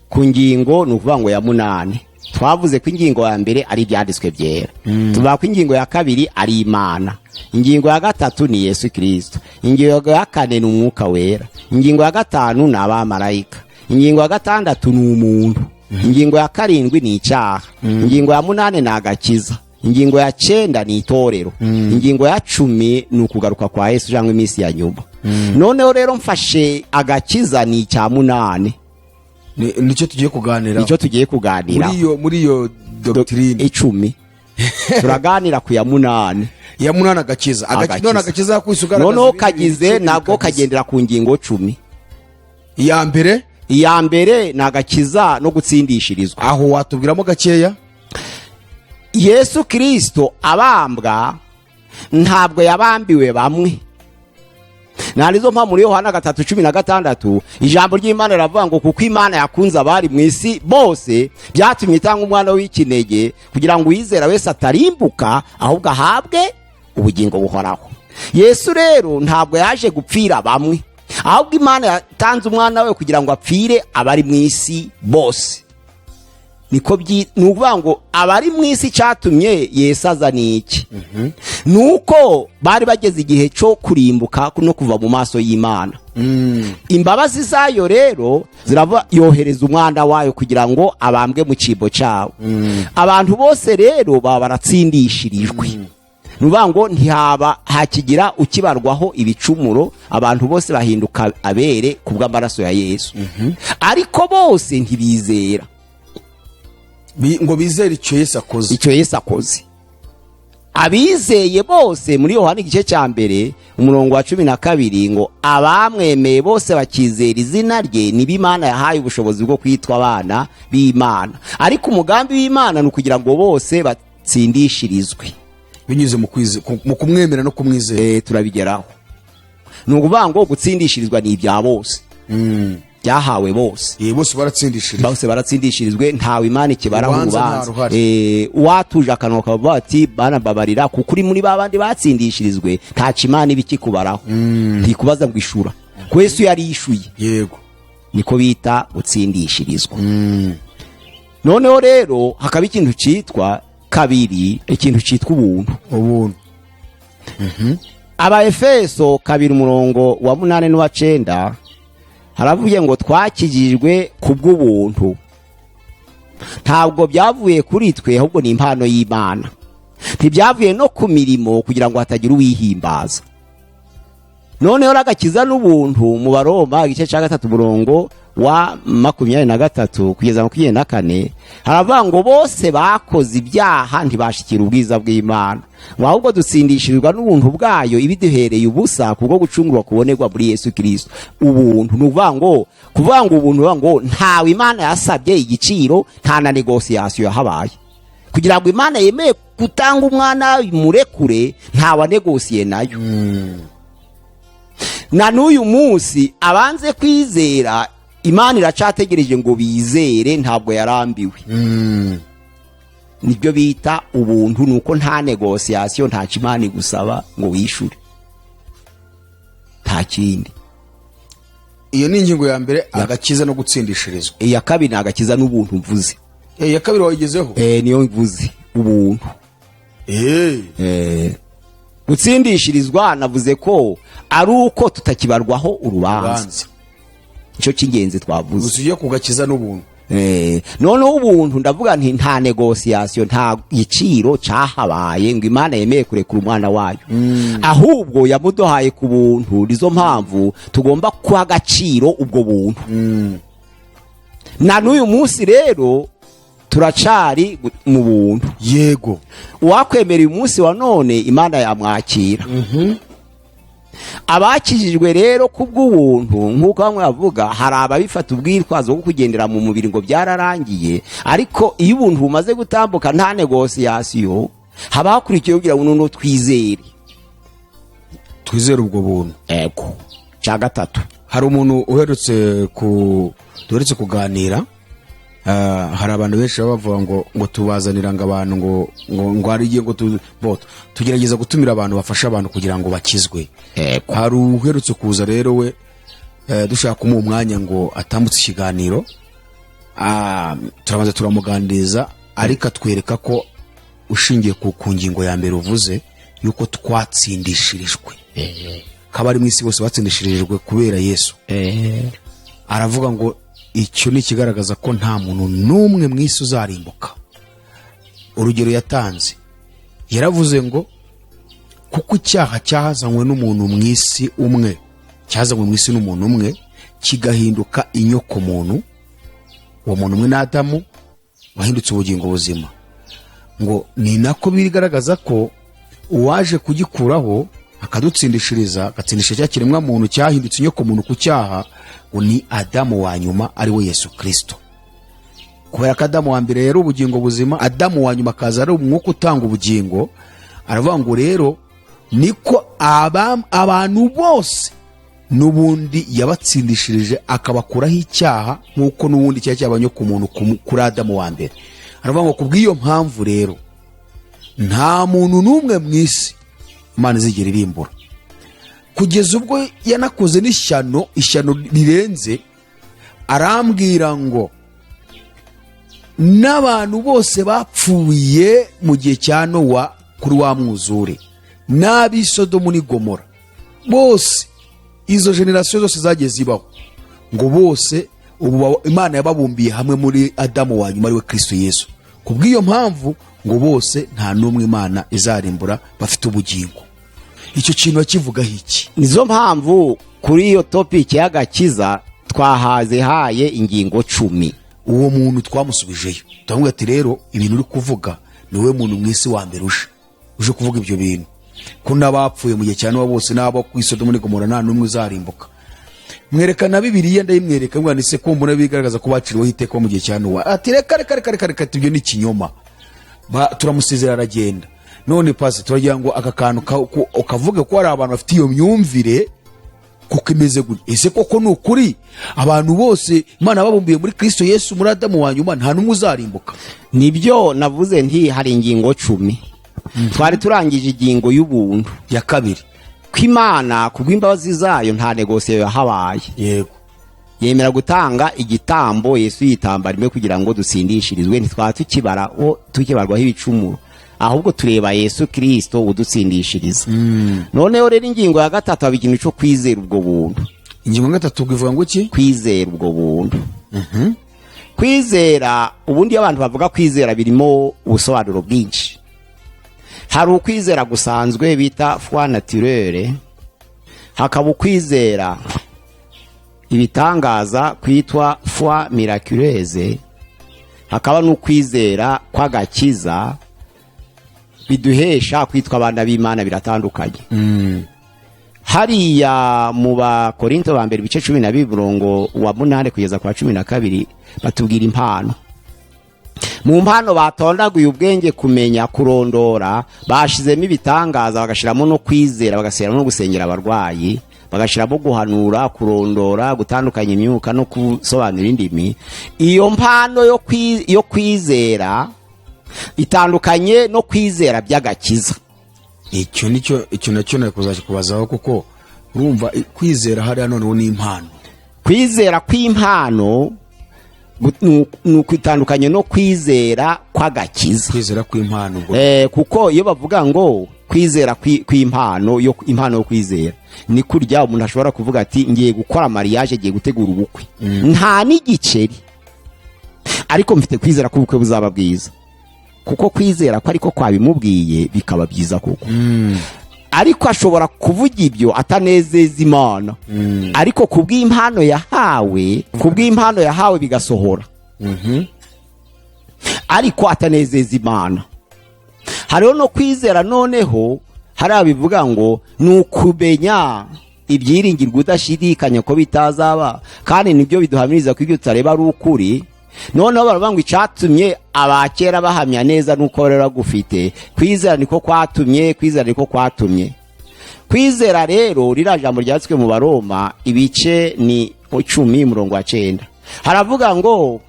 [SPEAKER 1] Ku ngingo ni ukuvuga ngo ya 8. Twavuze ko ingingo ya mbere ari ibyanditswe byera. Tuvuga ko ingingo ya kabiri ari Imana. Ingingo ya gatatu ni Yesu Kristo. Ingingo ya kane ni umwuka wera. Ingingo ya gatanu ni abamarayika. Ingingo ya gatandatu ni umuntu. Ingingo ya karindwi ni icyaha. Ingingo ya 8 ni agakiza. Ingingo ya 9 ni itorero. Ingingo ya 10 ni ukugaruka kwa Yesu cyangwa iminsi ya nyuma. Noneho rero mfashe agakiza ni icya 8.
[SPEAKER 2] Nicyo tugiye kuganira.
[SPEAKER 1] Nicyo tugiye kuganira.
[SPEAKER 2] Muri iyo doctrine
[SPEAKER 1] 10 turaganira ku ya 8.
[SPEAKER 2] Ya 8 agakiza. None agakiza yakwisugara.
[SPEAKER 1] Noneho kagize nabwo kagendera ku ngingo 10. Iya mbere ni agakiza no gutsindishirizwa.
[SPEAKER 2] Aho watubwiramo gakeya?
[SPEAKER 1] Yesu Kristo abambwa ntabwo yabambiwe bamwe. Narizo mpa muri Yohana 3:16 ijambo ry'Imana riravuga ngo kuko Imana yakunze abari mu isi bose byatumye itanga umwana w'ikinege kugira ngo uyizera wese atarimbuka ahubwo ahabwe ubugingo buhoraho. Yesu rero ntabwo yaje gupfira bamwe, ahubwo Imana yatanze umwana we kugira ngo apfire abari mu isi bose. Niko nukuvuga ngo abari mu isi cyatumye Yesu azana iki? Nuko bari bageze igihe cyo kurimbuka no kuva mu maso y'Imana. Imbabazi zayo rero zirava yohereza umwana wayo kugira ngo abambwe mu cibo cyawo. Abantu bose rero baba baratsindishirijwe. Nuvuga ngo ntihaba hakigira ukibarwaho ibicumuro, abantu bose bahinduka abere kubw'amaraso ya Yesu. Ariko bose ntibizera.
[SPEAKER 2] Ngo bizere icyo
[SPEAKER 1] Yesu akoze. Abizeye bose muri Yohana igice cya mbere umurongo wa 12 ngo abamwemeye bose bakizera izina rye niba Imana yahaye ubushobozi bwo kwitwa abana b'Imana. Ariko umugambi w'Imana ni ukugira ngo bose batsindishirizwe
[SPEAKER 2] binyuze mu kumwemera no kumwizera.
[SPEAKER 1] Turabigeraho. Ni ukuvuga ngo gutsindishirizwa ni ibya bose. Byahawe bose. Bose baratsindishirizwe, ntawe Imana ikibara urubanza. Watuje akanwa akavuga ati bana babarira kuko uri muri babandi batsindishirizwe ntaca Imana ibikikubaraho. Ntikubaza ngo ishura. Ko Yesu yari yishuye.
[SPEAKER 2] Yego.
[SPEAKER 1] Niko bita gutsindishirizwa. Noneho rero hakaba ikintu cyitwa kabiri, ikintu cyitwa ubuntu. Aba Efeso 2 umurongo wa 8 n'uwa 9 haravuye ngo twakijijwe kubw'ubuntu. Ntabwo byavuye kuri twe ahubwo ni impano y'Imana. Ntibyavuye no ku mirimo kugira ngo hatagira uwihimbaza. noneho agakiza n'ubuntu mu Baroma igice cya 3 murongo wa 23 kugeza 24 haravuga ngo bose bakoze ibyaha ntibashikira ubwiza bw'Imana, ngo ahubwo dutsindishirizwa n'ubuntu bwayo ibiduhereye ubusa kubwo gucungurwa kubonerwa muri Yesu Kristo. Ubuntu nuvuga ngo ubuntu ngo ntawe Imana yasabye igiciro, nta na negociation yahabaye kugira ngo Imana yemeye gutanga umwana murekure, nta wa negocier nayo. Na n'uyu munsi abanze kwizera Imana iracategereje ngo bizere, ntabwo yarambiwe. Nibyo bita ubuntu, nuko nta negociation, nta Imana gusaba ngo wishure, nta kindi.
[SPEAKER 2] Iyo ni ingingo ya mbere, agakiza no gutsindishirizwa.
[SPEAKER 1] Iya kabiri agakiza n'ubuntu mvuze.
[SPEAKER 2] Ya kabiri wayigezeho?
[SPEAKER 1] Niyo mvuze ubuntu. Gutsindishirizwa navuze ko ari uko tutakibarwaho urubanza. Ico cy'ingenzi twavuze.
[SPEAKER 2] Uzuye kugakiza n'ubuntu.
[SPEAKER 1] Noneho ubuntu ndavuga nti nta negociation, nta giciro cyahabaye ngo Imana yemeye kurekura umwana wayo. Ahubwo yamudohaye ku buntu, nizo mpamvu tugomba kuha agaciro ubwo buntu. Na n'uyu munsi rero turacari mu buntu.
[SPEAKER 2] Yego.
[SPEAKER 1] Uwakwemera uyu munsi wa none Imana yamwakira. Abakijijwe rero kubw'ubuntu nkuko bamwe bavuga, hari ababifata ubwitwazo bwo kugendera mu mubiri ngo byararangiye, ariko iyo ubuntu bumaze gutambuka nta negociation, haba hakurikiye kugira ngo no twizere
[SPEAKER 2] ubwo buntu.
[SPEAKER 1] Ego cya gatatu,
[SPEAKER 2] hari umuntu uherutse kuganira, hari abantu benshi bavuga ngo tubazanira ngo abantu ngo ariye ngo tugerageza gutumira abantu bafasha abantu kugira ngo bakizwe. Hari uherutse kuza rero we dushaka kumuha umwanya ngo atambutse ikiganiro, turabanza turamuganiriza, ariko atwereka ko ushingiye ku ngingo ya mbere uvuze yuko twatsindishirijwe, kabari mu isi bose batsindishirijwe kubera Yesu. Aravuga ngo icyo ni ikigaragaza ko nta muntu n'umwe mu isi uzarimbuka. Urugero yatanze, yaravuze ngo kuko icyaha cyazanywe n'umuntu mu isi umwe, cyazanywe mu isi n'umuntu umwe, kigahinduka inyoko muntu, uwo muntu umwe na Adamu wahindutse ubugingo buzima, ngo ni nako bigaragaza ko uwaje kugikuraho akadutsindishiriza, agatsindisha cya kiremwa muntu cyahindutse inyoko muntu ku cyaha, ngo ni Adamu wa nyuma, ari we Yesu Kristo. Kubera ko Adamu wa mbere yari ubugingo buzima, Adamu wa nyuma akaza ari umwuka utanga ubugingo. Aravuga ngo rero niko abantu bose n'ubundi yabatsindishirije akabakuraho icyaha, nk'uko n'ubundi cyaha cyabanye ku muntu kuri Adamu wa mbere. Aravuga ngo kubw'iyo mpamvu rero nta muntu n'umwe mu isi Imana izigera irimbura, kugeza ubwo yanakoze n'ishyano rirenze. Arambwira ngo n'abantu bose bapfuye mu gihe cya Nowa kuri wa mwuzure, n'ab'i Sodomu n'i Gomora, bose izo generasiyo zose zagiye zibaho, ngo bose ubu Imana yababumbiye hamwe muri Adamu wa nyuma, ari we Kristo Yesu. Kubw'iyo mpamvu ngo bose nta n'umwe Imana izarimbura, bafite ubugingo. Icyo kintu bakivugaho iki?
[SPEAKER 1] Nizo mpamvu kuri iyo topic y'agakiza twahaye ingingo 10.
[SPEAKER 2] Uwo muntu twamusubijeyo, turavuga ati rero ibintu uri kuvuga niwe muntu mu isi wa mbere uje kuvuga ibyo bintu, ko n'abapfuye mu gihe cyane bose n'abo ku Sodomu n'i Gomora nta n'umwe uzarimbuka. Mwerekana Bibiliya, ndayimwereka ngo nise ko mbona bigaragaza ko baciriweho iteka mu gihe cya Nowa. Ati reka ibyo ni kinyoma. Turamusezera aragenda. None pasi turagira ngo aka kantu ukavuge ko hari abantu bafite iyo myumvire kuko imeze gutya. Ese koko ni ukuri abantu bose Imana babumbiye muri Kristo Yesu, muri Adamu wa nyuma, nta n'umwe uzarimbuka?
[SPEAKER 1] Nibyo navuze nti hari ingingo 10. Twari turangije ingingo y'ubuntu
[SPEAKER 2] ya kabiri,
[SPEAKER 1] ko Imana kubw'imbabazi zayo nta negociation yahabaye.
[SPEAKER 2] Yego.
[SPEAKER 1] Yemera gutanga igitambo, Yesu yitamba rimwe kugira ngo dutsindishirizwe. Ntitwa tukibarwaho ibicumuro, ahubwo tureba Yesu Kristo udutsindishiriza. Noneho rero ingingo ya gatatu aba ikintu cyo kwizera ubwo buntu.
[SPEAKER 2] Ingingo ya gatatu bivuga ngo iki?
[SPEAKER 1] Kwizera ubwo buntu. Kwizera, ubundi abantu bavuga kwizera birimo ubusobanuro bwinshi. Hari ukwizera gusanzwe bita foi naturelle, hakaba ukwizera ibitangaza kwitwa foi miraculeuse, hakaba n'ukwizera kw'agakiza biduhesha kwitwa abana b'Imana, biratandukanye. Hariya mu Bakorinto ba mbere ibice 12:8 kugeza kwa 12 batubwira impano. Mu mpano batondaguye ubwenge, kumenya, kurondora, bashizemo ibitangaza, bagashiramo no kwizera, bagasera no gusengera abarwayi, bagashiramo guhanura, kurondora, gutandukanya imyuka no gusobanura indimi. Iyo mpano yo kwizera itandukanye no kwizera by'agakiza.
[SPEAKER 2] icyo nacyo nakuzaje kubazaho, kuko urumva kwizera hariya noneho ni impano.
[SPEAKER 1] Kwizera kw'impano nukwitandukanye no kwizera kw'agakiza.
[SPEAKER 2] Kwizera kw'impano
[SPEAKER 1] kuko iyo bavuga ngo kwizera kw'impano, impano yo kwizera ni kurya umuntu ashobora kuvuga ati ngiye gukora mariage, ngiye gutegura ubukwe, nta n'igiceri, ariko mfite kwizera ko ubukwe buzaba bwiza, kuko kwizera ko ariko kwabimubwiye bikaba byiza koko. Ariko ashobora kuvuga ibyo atanezeza Imana, ariko kubw'impano yahawe bigasohora, ariko atanezeza Imana. Hariho no kwizera noneho hari abivuga ngo ni ukumenya ibyiringirwa udashidikanya ko bitazaba, kandi nibyo biduhamiriza ko ibyo tutareba ari ukuri. Noneho baravuga ngo icatumye abakera bahamya neza nuko rero gufite kwizera, niko kwatumye kwizera rero. Rira jambo ryatswe mu Baroma ibice ni 10:9 haravuga ngo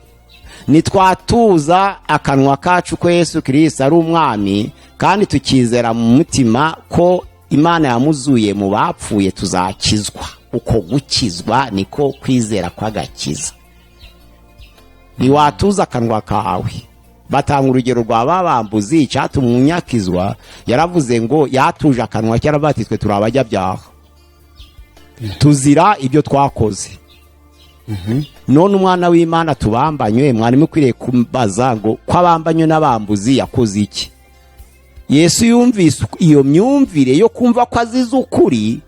[SPEAKER 1] nitwatuza akanwa kacu ko Yesu Kristo ari umwami, kandi tukizera mu mutima ko Imana yamuzuye mu bapfuye, tuzakizwa. Uko gukizwa niko kwizera kw'agakiza. Niwatuza akanwa kawe. Batanga urugero rwa babambuzi, cyatuma umunyakizwa yaravuze ngo yatuje akanwa cyarabatitwe turi abajyabyaha, tuzira ibyo twakoze. None umwana w'Imana tubambanywe, mwarimu kwiriye kumbaza ngo ko abambanywe n'abambuzi yakoze iki? Yesu yumvise iyo myumvire yo kumva ko azize ukuri.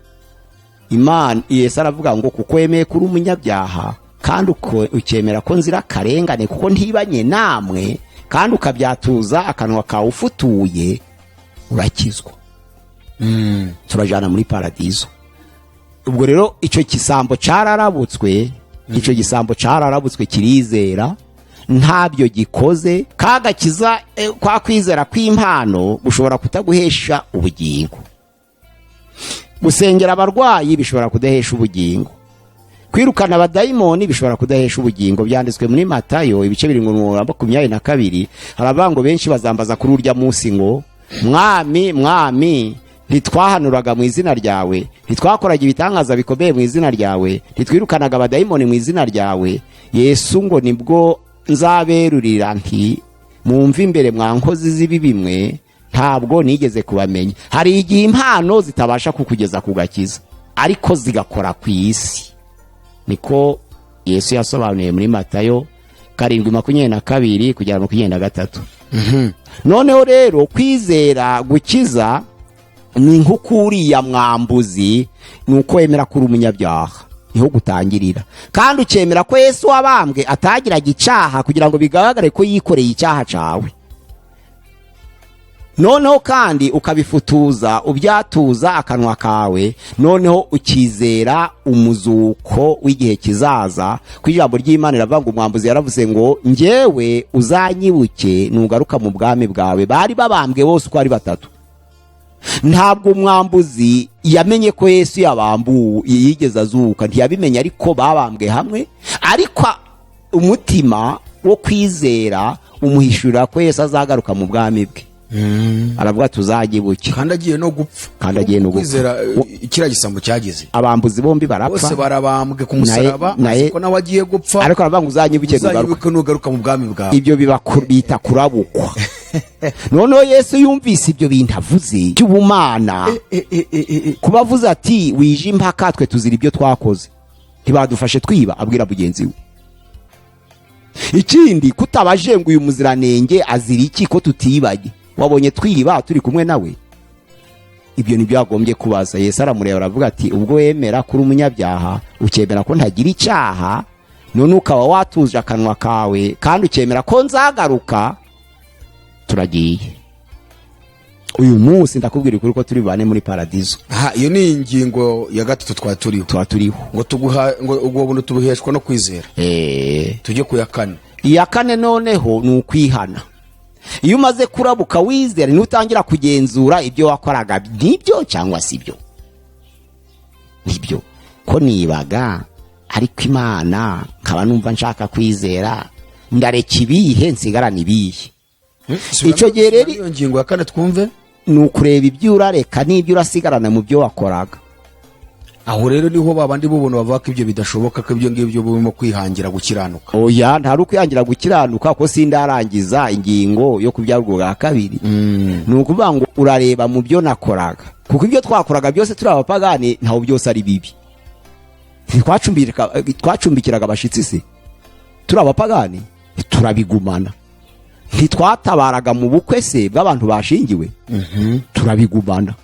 [SPEAKER 1] Imana Yesu aravuga ngo kuko yemeye kuri umunyabyaha, kandi ukemera ko nzira karengane kuko ntibanye namwe, kandi ukabyatuza akanwa kawe ufutuye, urakizwa. Turajana muri paradizo. Ubwo rero icyo gisambo cararabutswe, kirizera, ntabyo gikoze. Kagakiza kwa kwizera kw'impano gushobora kutaguhesha ubugingo. Gusengera abarwayi bishobora kudahesha ubugingo. Kwirukana abadayimoni bishobora kudahesha ubugingo. Byanditswe muri Matayo ibice 22 haravuga ngo benshi bazambaza kuri urya munsi ngo mwami, mwami, ntitwahanuraga mu izina ryawe, ntitwakoraga ibitangaza bikomeye mu izina ryawe, ntitwirukanaga abadayimoni mu izina ryawe? Yesu ngo nibwo nzaberurira nti mwumve imbere mwa nkozi z'ibibi bimwe, ntabwo nigeze kubamenya. Hari igihe impano zitabasha kukugeza ku gakiza, ariko zigakora ku isi. Niko Yesu yasobanuye muri Matayo 7:22 kugera 23. Noneho rero kwizera gukiza ni nk'ukuriya mwambuzi, nuko yemera kuri umunyabyaha, niho gutangirira. Kandi ukemera ko Yesu wabambwe atagiraga icyaha kugira ngo bigaragare ko yikoreye icyaha cawe. Noneho kandi ukabifutuza, ubyatuza akanwa kawe, noneho ukizera umuzuko w'igihe kizaza. Ku ijambo ry'Imana riravuga ngo umwambuzi yaravuze ngo njyewe uzanyibuke nugaruka mu bwami bwawe. Bari babambwe bose uko ari batatu. Ntabwo umwambuzi yamenye ko Yesu yabambuye yigeze azuka, ntiyabimenya, ariko babambwe hamwe. Ariko umutima wo kwizera umuhishurira ko Yesu azagaruka mu bwami bwe. Aravuga tuzagibuke,
[SPEAKER 2] kandi agiye no gupfa. Kwizera ikira gisambo cyagize.
[SPEAKER 1] Abambuzi bombi barapfa,
[SPEAKER 2] bose barabambwe ku musaraba, ko nawe agiye gupfa.
[SPEAKER 1] Ariko aravuga ngo uzanyibuke
[SPEAKER 2] nugaruka mu bwami bwawe.
[SPEAKER 1] Ibyo bita kurabukwa. Noneho Yesu yumvise ibyo bintu avuze cy'ubumana, kubavuze ati wije impaka, twe tuzira ibyo twakoze, ntibadufashe twiba. Abwira mugenzi we ikindi, kutabaje ngo uyu muziranenge azira iki ko tutibanye? Wabonye twiba turi kumwe nawe? ibyo nibyo yagombye kubaza. Yesu aramureba aravuga ati ubwo wemera kuri umunyabyaha ukemera ko ntagira icyaha, none ukaba watuje akanwa kawe kandi ukemera ko nzagaruka, turagiye. Uyu munsi ndakubwira ukuri ko turi bane muri paradizo.
[SPEAKER 2] iyo ni ingingo ya gatatu twaturiho ngo ubwo buntu tubuheshwa no kwizera. Tujye ku ya kane.
[SPEAKER 1] Iya kane noneho ni ukwihana. Iyo umaze kurabuka wizera nutangira kugenzura ibyo wakoraga nibyo cyangwa sibyo. Nibyo ko nibaga ariko Imana nkaba numva nshaka kwizera, ndareka ibihe nsigarana ibihe. Icyo gihe rero
[SPEAKER 2] iyo ngingo ya kane twumve
[SPEAKER 1] ni ukureba ibyo urareka n'ibyo urasigarana mu byo wakoraga.
[SPEAKER 2] Aho rero niho babandi bubona bavuga ko ibyo bidashoboka, ko ibyo ngibyo burimo kwihangira gukiranuka.
[SPEAKER 1] Oya, ntari ukwihangira gukiranuka ko sindarangiza ingingo yo kubyarwa bwa kabiri. Ni ukuvuga ngo urareba mu byo nakoraga, kuko ibyo twakoraga byose turi abapagani ntaho byose ari bibi. Twacumbikiraga abashitsi se turi abapagani, turabigumana. Ntitwatabaraga mu bukwe se bw'abantu bashingiwe, turabigumana.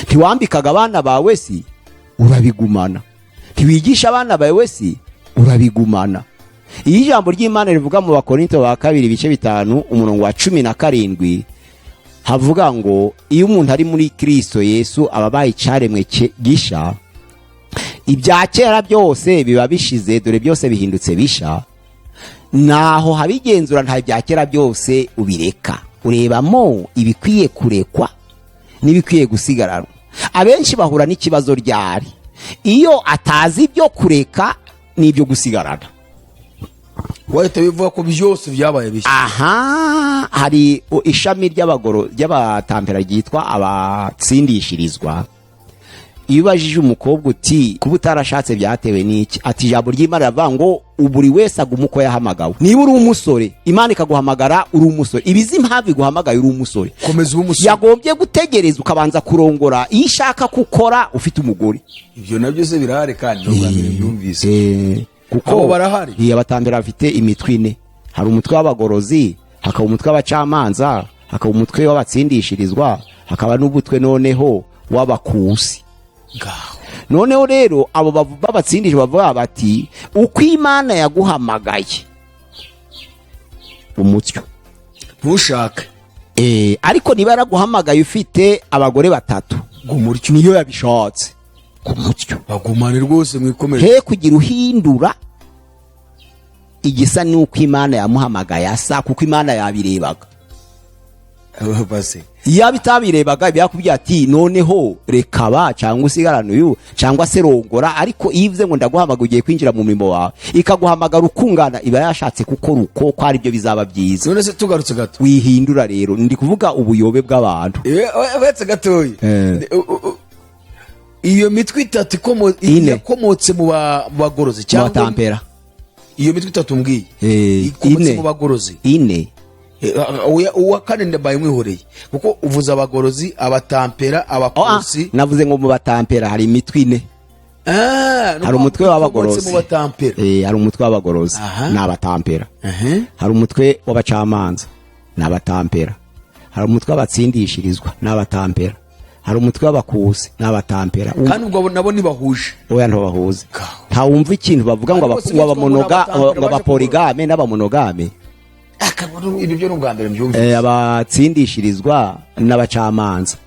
[SPEAKER 1] Ntiwambikaga abana bawe si, urabigumana. Ntiwigisha abana bawe si, urabigumana. Iyi jambo ry'Imana rivuga mu Bakorinto ba 2:17 havuga ngo iyo umuntu ari muri Kristo Yesu ababaye icaremwe gisha, ibya kera byose biba bishize, dore byose bihindutse bisha. Naho habigenzura nta bya kera byose ubireka, urebamo ibikwiye kurekwa n'ibikwiye gusigaranwa. Abenshi bahura n'ikibazo ryari iyo atazi ibyo kureka n'ibyo gusigarana.
[SPEAKER 2] Wahita bivuga ko byose byabaye bishya.
[SPEAKER 1] Hari ishami ry'abatampera ryitwa abatsindishirizwa. Iyo ubajije umukobwa uti kuba utarashatse byatewe n'iki, ati ijambo ry'Imana rivuga ngo buri wese aguma uko yahamagawe. Niba uri umusore Imana ikaguhamagara uri umusore, ibizi impamvu iguhamagaye uri umusore,
[SPEAKER 2] komeza umusore.
[SPEAKER 1] Yagombye gutegereza ukabanza kurongora iyo ishaka gukora ufite umugore.
[SPEAKER 2] Ibyo nabyo se birahari kandi n'ubwambere byumvise.
[SPEAKER 1] Kuko
[SPEAKER 2] barahari.
[SPEAKER 1] Abatambera bafite imitwe ine. Hari umutwe w'abagorozi, hakaba umutwe w'abacamanza, hakaba umutwe w'abatsindishirizwa, hakaba n'ubutwe noneho w'abakusi. Noneho rero abo babatsindije bavuga bati uko Imana yaguhamagaye umutyo
[SPEAKER 2] ntushake,
[SPEAKER 1] ariko niba yaraguhamagaye ufite abagore 3
[SPEAKER 2] gumutyo
[SPEAKER 1] niyo yabishatse kumutyo
[SPEAKER 2] bagumane rwose mwikomeje,
[SPEAKER 1] he kugira uhindura igisa n'uko Imana yamuhamagaye asa, kuko Imana yabirebaga.
[SPEAKER 2] base
[SPEAKER 1] Yabitabirebaga byakubye ati noneho rekaba cyangwa usigarana uyu cyangwa se rongora, ariko ivye ngo ndaguhamaga ugiye kwinjira mu murimo wawe ikaguhamagara ukungana, iba yashatse gukora uko ari byo bizaba byiza.
[SPEAKER 2] None se tugarutse gato
[SPEAKER 1] wihindura rero, ndi kuvuga ubuyobe bw'abantu.
[SPEAKER 2] Wetse gatoyi iyo mitwe 3 yakomotse mu bagorozi cyangwa
[SPEAKER 1] Batampera.
[SPEAKER 2] Iyo mitwe 3 mbwiye ikomotse mu bagorozi
[SPEAKER 1] 4.
[SPEAKER 2] Uwa kane ndabaye mwihoreye kuko uvuza abagorozi, abatampera, abakusi.
[SPEAKER 1] Navuze ngo mu batampera hari imitwe 4. Hari umutwe w'abagorozi, hari umutwe w'abagorozi n'abatampera. Hari umutwe w'abacamanza n'abatampera. Hari umutwe w'abatsindishirizwa n'abatampera. Hari umutwe w'abakusi n'abatampera.
[SPEAKER 2] Kandi ubwo nabo nibahuje.
[SPEAKER 1] Oya ntobahuze. Nta wumva ikintu bavuga ngo abapoligame n'abamonogame.
[SPEAKER 2] Akabono ibyo byo n'ubwambere mbyumvise.
[SPEAKER 1] Abatsindishirizwa n'abacamanza.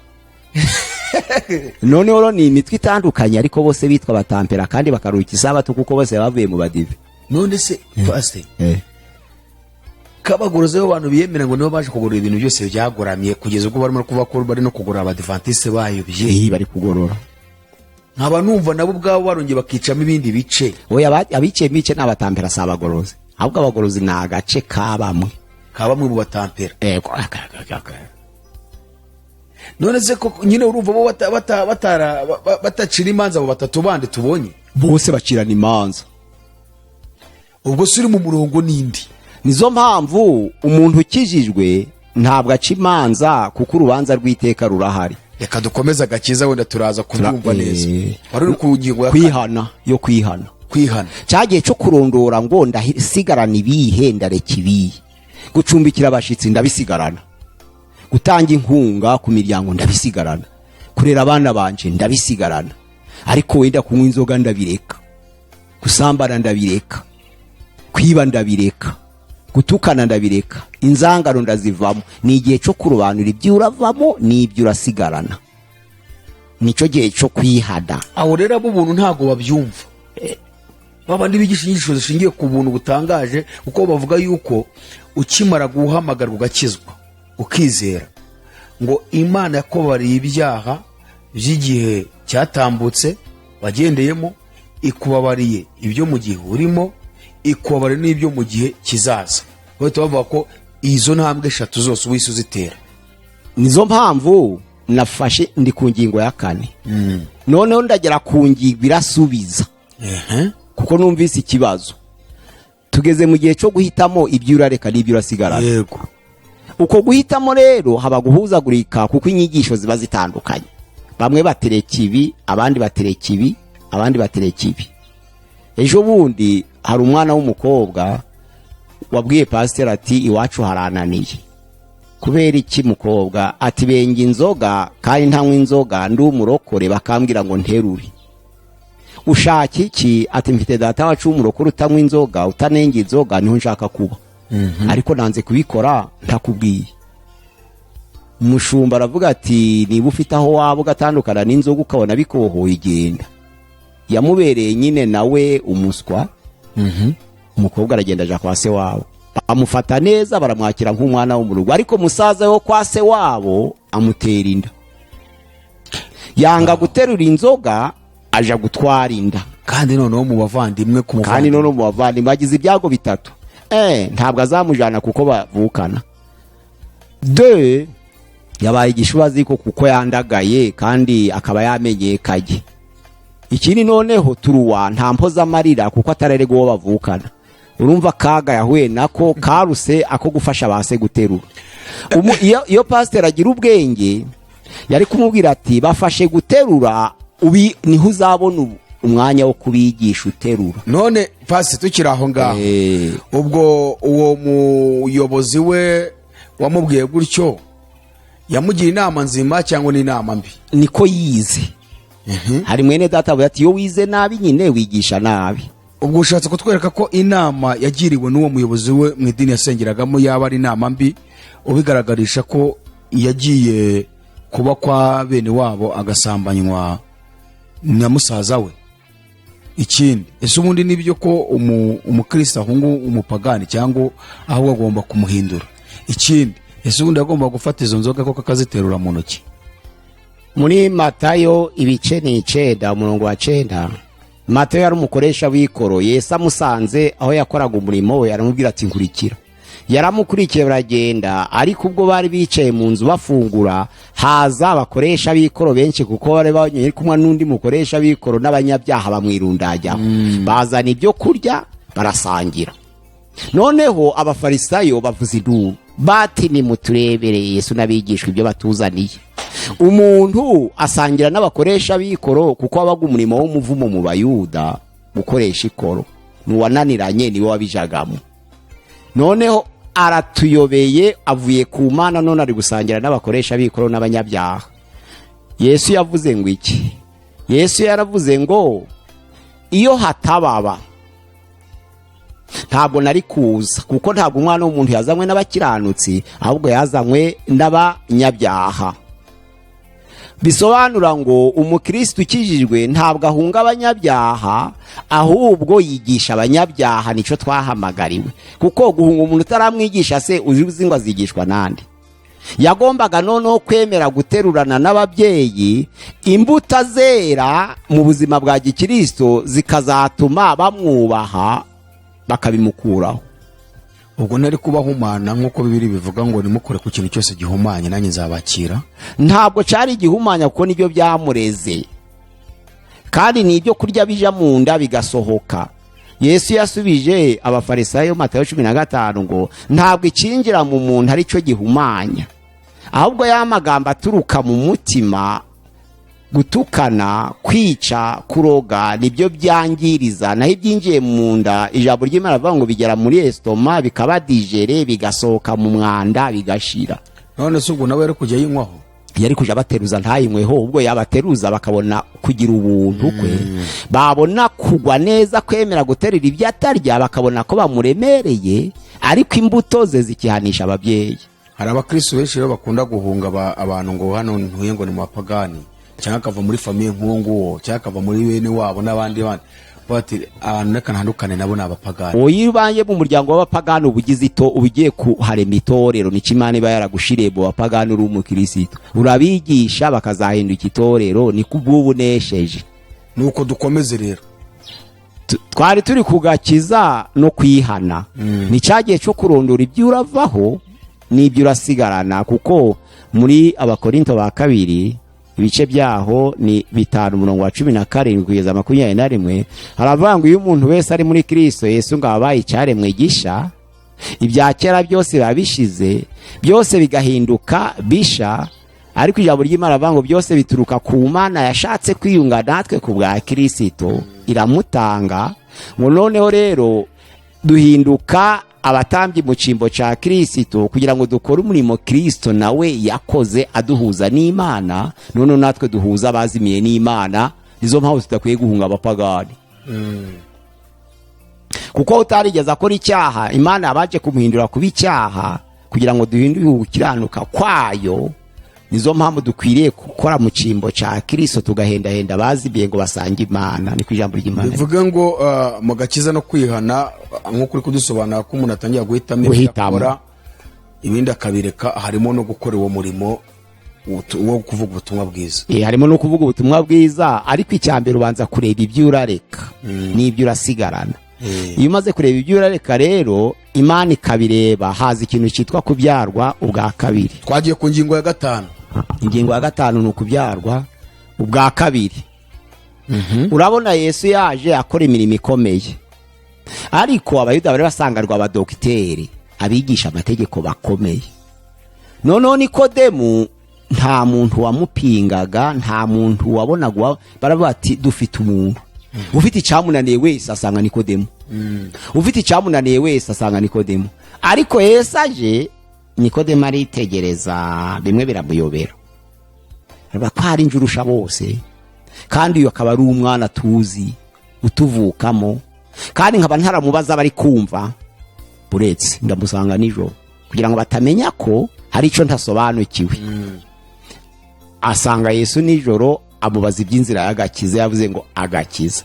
[SPEAKER 1] Noneho ni imitwe itandukanye ariko bose bitwa batampera kandi bakaruka isabato kuko bose bavuye mu badive.
[SPEAKER 2] None se pastor kabagoroze abantu biyemera ngo nibo baje kugorora ibintu byose byagoramye kugeza ubwo barimo kuva ko bari no kugorora abadventiste bayo bye
[SPEAKER 1] bari kugorora.
[SPEAKER 2] Nkaba numva nabo ubwabo barongeye bakicamo ibindi bice.
[SPEAKER 1] Oya abice mice n'abatampera sabagoroze. Ahubwo abagorozi ni agace kabamwe
[SPEAKER 2] mu batampera. None se ko nyine urumva bo batacira imanza abo 3 bandi tubonye
[SPEAKER 1] bose bacirana imanza.
[SPEAKER 2] Ubwo suri mu murongo nindi.
[SPEAKER 1] Nizo mpamvu umuntu ukijijwe ntabwo aca imanza kuko urubanza rw'iteka rurahari.
[SPEAKER 2] Reka dukomeza gakiza wenda turaza kubyumva neza.
[SPEAKER 1] Wari ku ngingo ya kwihana. Cyagiye cyo kurondora ngo ndasigarana ibihe ndareka ibihe. Gucumbikira abashitsi ndabisigarana. Gutanga inkunga ku miryango ndabisigarana. kurera abana banje ndabisigarana, ariko wenda kunywa inzoga ndabireka, gusambana ndabireka, kwiba ndabireka, gutukana ndabireka, inzangano ndazivamo. Ni igihe cyo kurobanura ibyo uravamo n'ibyo urasigarana, nicyo gihe cyo kwihada.
[SPEAKER 2] aho rero abo buntu ntabwo babyumva, babandi bigisha inyigisho zishingiye ku buntu butangaje, kuko bavuga yuko ukimara guhamagarwa ugakizwa ukizera ngo Imana yakubariye ibyaha by'igihe cyatambutse wagendeyemo, ikubabariye ibyo mu gihe urimo, ikubabariye n'ibyo mu gihe kizaza. bahita bavuga ko izo ntambwe 3 zose wese uzitera.
[SPEAKER 1] Nizo mpamvu nafashe ndi ku ngingo ya 4. Noneho ndagera ku ngingo irasubiza, kuko numvise ikibazo. Tugeze mu gihe cyo guhitamo ibyo urareka n'ibyo urasigarana.
[SPEAKER 2] Yego,
[SPEAKER 1] uko guhitamo rero haba guhuzagurika, kuko inyigisho ziba zitandukanye. Bamwe batereka ibi, abandi batereka ibi, abandi batereka ibi. Ejo bundi hari umwana w'umukobwa wabwiye pasiteri ati iwacu harananiye. Kubera iki mukobwa? Ati benga inzoga kandi ntanywa inzoga, ndi umurokore bakambwira ngo nterure. Ushaka iki? Ati mfite data wacu umurokore utanywa inzoga, utanenga inzoga, niho nshaka kuba. Ariko nanze kubikora ntakubwiye. Umushumba aravuga ati niba ufite aho waba ugatandukana n'inzoga ukabona bikohoye igenda. Yamubereye nyine nawe umuswa. Umukobwa aragenda aja kwa se wabo, amufata neza, baramwakira nk'umwana wo mu rugo. Ariko musaza wo kwa se wabo amutera inda, yanga guterura inzoga, aja gutwara inda.
[SPEAKER 2] kandi noneho mu bavandimwe ku muvandimwe,
[SPEAKER 1] kandi noneho mu bavandimwe agize ibyago bitatu. Ntabwo azamujana kuko bavukana. De yabaye igishubazi kuko yandagaye kandi akaba yamenyekanye. Ikindi noneho turuwa nta mpoza amarira kuko atarerego wo bavukana. Urumva kaga yahuye nako karuse ako gufasha base guterura. Iyo pastor agira ubwenge yari kumubwira ati bafashe guterura, ubi niho uzabona umwanya wo kubigisha uterura.
[SPEAKER 2] None pasi tukiri aho ngaho, ubwo uwo muyobozi we wamubwiye gutyo yamugira inama nzima cyangwa ni inama mbi?
[SPEAKER 1] Niko yize. Hari mwene data avuga ati iyo wize nabi nyine wigisha nabi.
[SPEAKER 2] Ubwo ushatse kutwereka ko inama yagiriwe n'uwo muyobozi we mu idini yasengeragamo yaba ari inama mbi, ubigaragarisha ko yagiye kuba kwa bene wabo agasambanywa na musaza we. Ikindi ese ubundi nibyo ko umukristo ahungu umupagani cyangwa aho agomba kumuhindura? Ikindi ese ubundi agomba gufata izo nzoga ko kakaziterura mu ntoki?
[SPEAKER 1] Muri Matayo ibice 9 umurongo wa 9, Matayo yari umukoresha w'ikoro. Yesu amusanze aho yakoraga umurimo we, aramubwira ati nkurikira. Yaramukurikiye baragenda, ariko ubwo bari bicaye mu nzu bafungura, haza abakoresha b'ikoro benshi kuko bari banyuye kumwe n'undi mukoresha w'ikoro n'abanyabyaha bamwirundajya. Bazana ibyo kurya barasangira. Noneho abafarisayo bavuze induru bati nimuturebere Yesu n'abigishwa ibyo batuzaniye. Umuntu asangira n'abakoresha b'ikoro kuko abaga umurimo w'umuvumo mu Bayuda gukoresha ikoro, nuwananiranye niwe wabijagamo. Noneho aratuyobeye, avuye ku Mana, none ari gusangira n'abakoresha b'ikoro n'abanyabyaha. Yesu yavuze ngo iki? Yesu yaravuze ngo iyo hatababa ntabwo nari kuza, kuko ntabwo umwana w'umuntu yazanywe n'abakiranutsi, ahubwo yazanywe n'abanyabyaha. Bisobanura ngo umukristo ukijijwe ntabwo ahunga abanyabyaha, ahubwo yigisha abanyabyaha. Nico twahamagariwe, kuko guhunga umuntu utaramwigisha se uzi ngo azigishwa nande? Yagombaga noneho kwemera guterurana n'ababyeyi, imbuto zera mu buzima bwa gikristo zikazatuma bamwubaha bakabimukuraho.
[SPEAKER 2] Ubwo nari kubahumana nk'uko Bibiri bivuga ngo nimukore ku kintu cyose gihumanye nanjye nzabakira.
[SPEAKER 1] Ntabwo cyari igihumanya kuko nibyo byamureze, kandi nibyo kurya bija mu nda bigasohoka. Yesu yasubije abafarisayo Matayo 15 ngo ntabwo ikinjira mu muntu ari cyo gihumanya, ahubwo yamagambo aturuka mu mutima, gutukana, kwica, kuroga, nibyo byangiriza. Naho ibyinjiye mu nda, ijambo ry'Imana rivuga ngo bigera muri estoma bikaba digere, bigasohoka mu mwanda bigashira.
[SPEAKER 2] None se ubwo nawe ari kujya yinywaho?
[SPEAKER 1] yari kuja bateruza ntayinyweho, ubwo yabateruza bakabona kugira ubuntu kwe, babona kugwa neza kwemera guterura ibyo atarya, bakabona ko bamuremereye, ariko imbuto ze zikihanisha ababyeyi.
[SPEAKER 2] hari abakristo benshi rero bakunda guhunga abantu ngo hano ntuye ngo ni mu bapagani, cyangwa akava muri famiye nk'uwo nguwo, cyangwa akava muri bene wabo n'abandi bandi, bati abantu reka ntandukane nabo ni abapagani.
[SPEAKER 1] Iyo ubanye mu muryango w'abapagani ubugize ubigiye kuharema itorero, nicyo Imana iba yaragushiriye mu bapagani uri umukristo, urabigisha bakazahinduka itorero, ni kubw'ubu unesheje.
[SPEAKER 2] Nuko dukomeze rero,
[SPEAKER 1] twari turi kugakiza no kwihana. Ni cyagiye cyo kurondora ibyo uravaho n'ibyo urasigarana, kuko muri Abakorinto ba kabiri ibice byaho ni 5:17 kugeza 21 haravuga ngo iyo umuntu wese ari muri Kristo Yesu ngo abaye icyaremwe gisha, ibya kera byose babishize, byose bigahinduka bisha. Ariko ijambo ry'Imana avuga ngo byose bituruka ku Mana yashatse kwiyunga natwe ku bwa Kristo, iramutanga. Ngo noneho rero duhinduka abatambyi mu cyimbo cya Kristo, kugira ngo dukore umurimo Kristo nawe yakoze aduhuza n'Imana, none natwe duhuza abazimiye n'Imana. Nizo mpamvu tudakwiye guhunga abapagani. Kuko utarigeze akora icyaha, Imana yabaje kumuhindura kuba icyaha kugira ngo duhinduke gukiranuka kwayo. Nizo mpamvu dukwiriye gukora mu cyimbo cya Kristo, tugahendahenda abazimiye ngo basange Imana. Ni ku ijambo ry'Imana
[SPEAKER 2] bivuga ngo mu gakiza no kwihana, nk'uko uri kudusobanura ko umuntu atangira guhitamo akora ibindi akabireka, harimo no gukora uwo murimo wo kuvuga ubutumwa bwiza.
[SPEAKER 1] Harimo no kuvuga ubutumwa bwiza, ariko icyambere ubanza kureba ibyo urareka n'ibyo urasigarana. Iyo umaze kureba ibyo urareka rero, Imana ikabireba, haza ikintu cyitwa kubyarwa ubwa kabiri.
[SPEAKER 2] Twagiye ku ngingo ya 5.
[SPEAKER 1] Ingingo ya 5 ni ukubyarwa ubwa kabiri. Urabona Yesu yaje akora imirimo ikomeye, ariko abayuda bari basangarwa abadokiteri, abigisha amategeko bakomeye. Noneho Nikodemu nta muntu wamupingaga, nta muntu wabonaga, baravuga ati dufite umuntu ufite icyamunaniye wese asanga Nikodemu, ufite icyamunaniye wese asanga Nikodemu. Ariko Yesu aje, Nikodemu aritegereza, bimwe biramuyobera, ko hari injurusha bose, kandi uyu akaba ari umwana tuzi utuvukamo, kandi nkaba ntaramubaza bari kumva, buretse ndamusanga nijoro kugira ngo batamenya ko hari icyo ntasobanukiwe. Asanga Yesu nijoro, amubaza iby'inzira y'agakiza, yavuze ngo agakiza.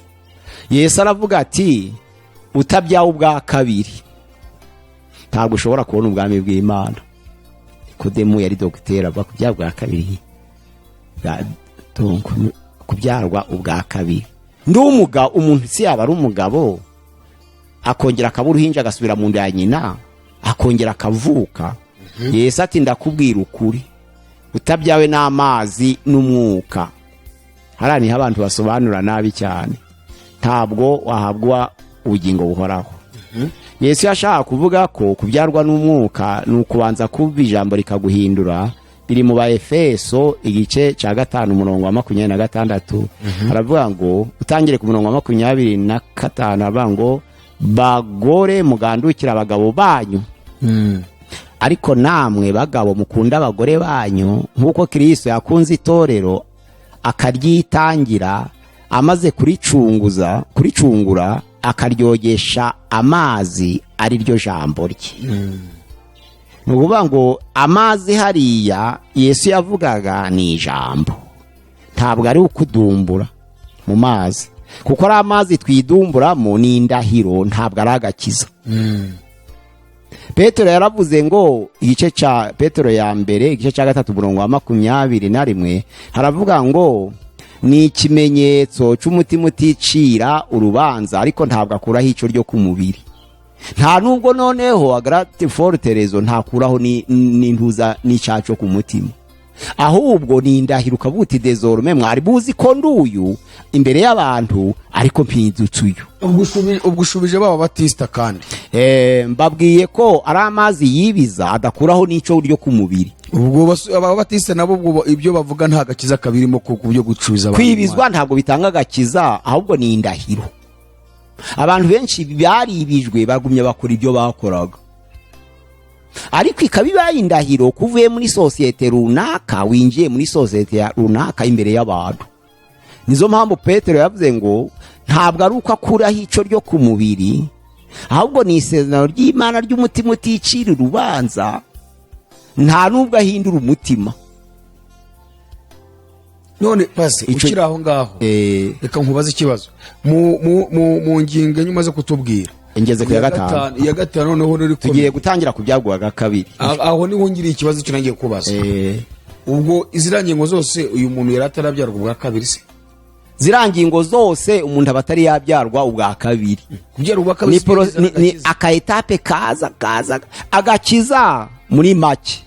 [SPEAKER 1] Yesu aravuga ati utabyawe ubwa kabiri ntabwo ushobora kubona ubwami bw'Imana. Nikodemu yari dogiteri, avuga kubyarwa ubwa kabiri, kubyarwa ubwa kabiri. Ndi umugabo, umuntu si yaba ari umugabo akongera akaba uruhinja agasubira mu nda ya nyina akongera akavuka. Yesu ati ndakubwira ukuri, utabyawe n'amazi n'umwuka. Hariya niho abantu basobanura nabi cyane, ntabwo wahabwa ubugingo buhoraho. Yesu yashaka kuvuga ko kubyarwa n'umwuka ni ukubanza kuba ijambo rikaguhindura. Biri mu Baefeso igice cya 5:26 haravuga ngo, utangire ku 25, haravuga ngo bagore mugandukira abagabo banyu, ariko namwe bagabo mukunda abagore banyu nk'uko Kristo yakunze itorero akaryitangira, amaze kuricungura akaryogesha amazi ari ryo jambo rye. Ni ukuvuga ngo amazi hariya Yesu yavugaga ni ijambo, ntabwo ari ukudumbura mu mazi, kuko ari amazi twidumburamo ni indahiro, ntabwo ari agakiza. Petero yaravuze ngo, igice cya Petero ya mbere igice cya 3:21 haravuga ngo ni ikimenyetso cy'umutima uticira urubanza, ariko ntabwo akuraho icyo ryo ku mubiri. Nta nubwo noneho agrate forterezo ntakuraho n'intuza n'icyaco ku mutima, ahubwo ni indahiro ukavuga uti désormais mwari buzi ko nduyu imbere y'abantu, ariko mpindutse uyu.
[SPEAKER 2] Ubwo ushubije baba batista kandi
[SPEAKER 1] mbabwiye ko ari amazi yibiza adakuraho n'icyo ryo ku mubiri.
[SPEAKER 2] Ubwo aba batista nabo ubwo ibyo bavuga nta gakiza kabirimo ku byo gucuza abantu.
[SPEAKER 1] Kwibizwa ntabwo bitanga gakiza, ahubwo ni indahiro. Abantu benshi baribijwe bagumye bakora ibyo bakoraga. ariko ikaba ibaye indahiro kuvuye muri sosiyete runaka winjiye muri sosiyete runaka imbere y'abantu. Nizo mpamvu Petero yavuze ngo ntabwo ari uko akuraho ico ryo ku mubiri, ahubwo ni isezerano ry'Imana ry'umutima uticira urubanza, nta nubwo ahindura umutima.
[SPEAKER 2] None pasi ukiri aho ngaho reka nkubaze ikibazo mu ngingo nyuma zo kutubwira
[SPEAKER 1] ngeze ku ya gatanu.
[SPEAKER 2] Ya gatanu noneho ruri
[SPEAKER 1] tugiye gutangira ku byagwaga kabiri.
[SPEAKER 2] Aho niho ngiriye ikibazo cyo nagiye kubaza. Ubwo izirangingo zose uyu muntu yari atarabyarwa ubwa kabiri se?
[SPEAKER 1] Zirangingo zose umuntu abatari yabyarwa ubwa kabiri.
[SPEAKER 2] Kubyara ubwa kabiri
[SPEAKER 1] ni akaetape kaza agakiza muri make.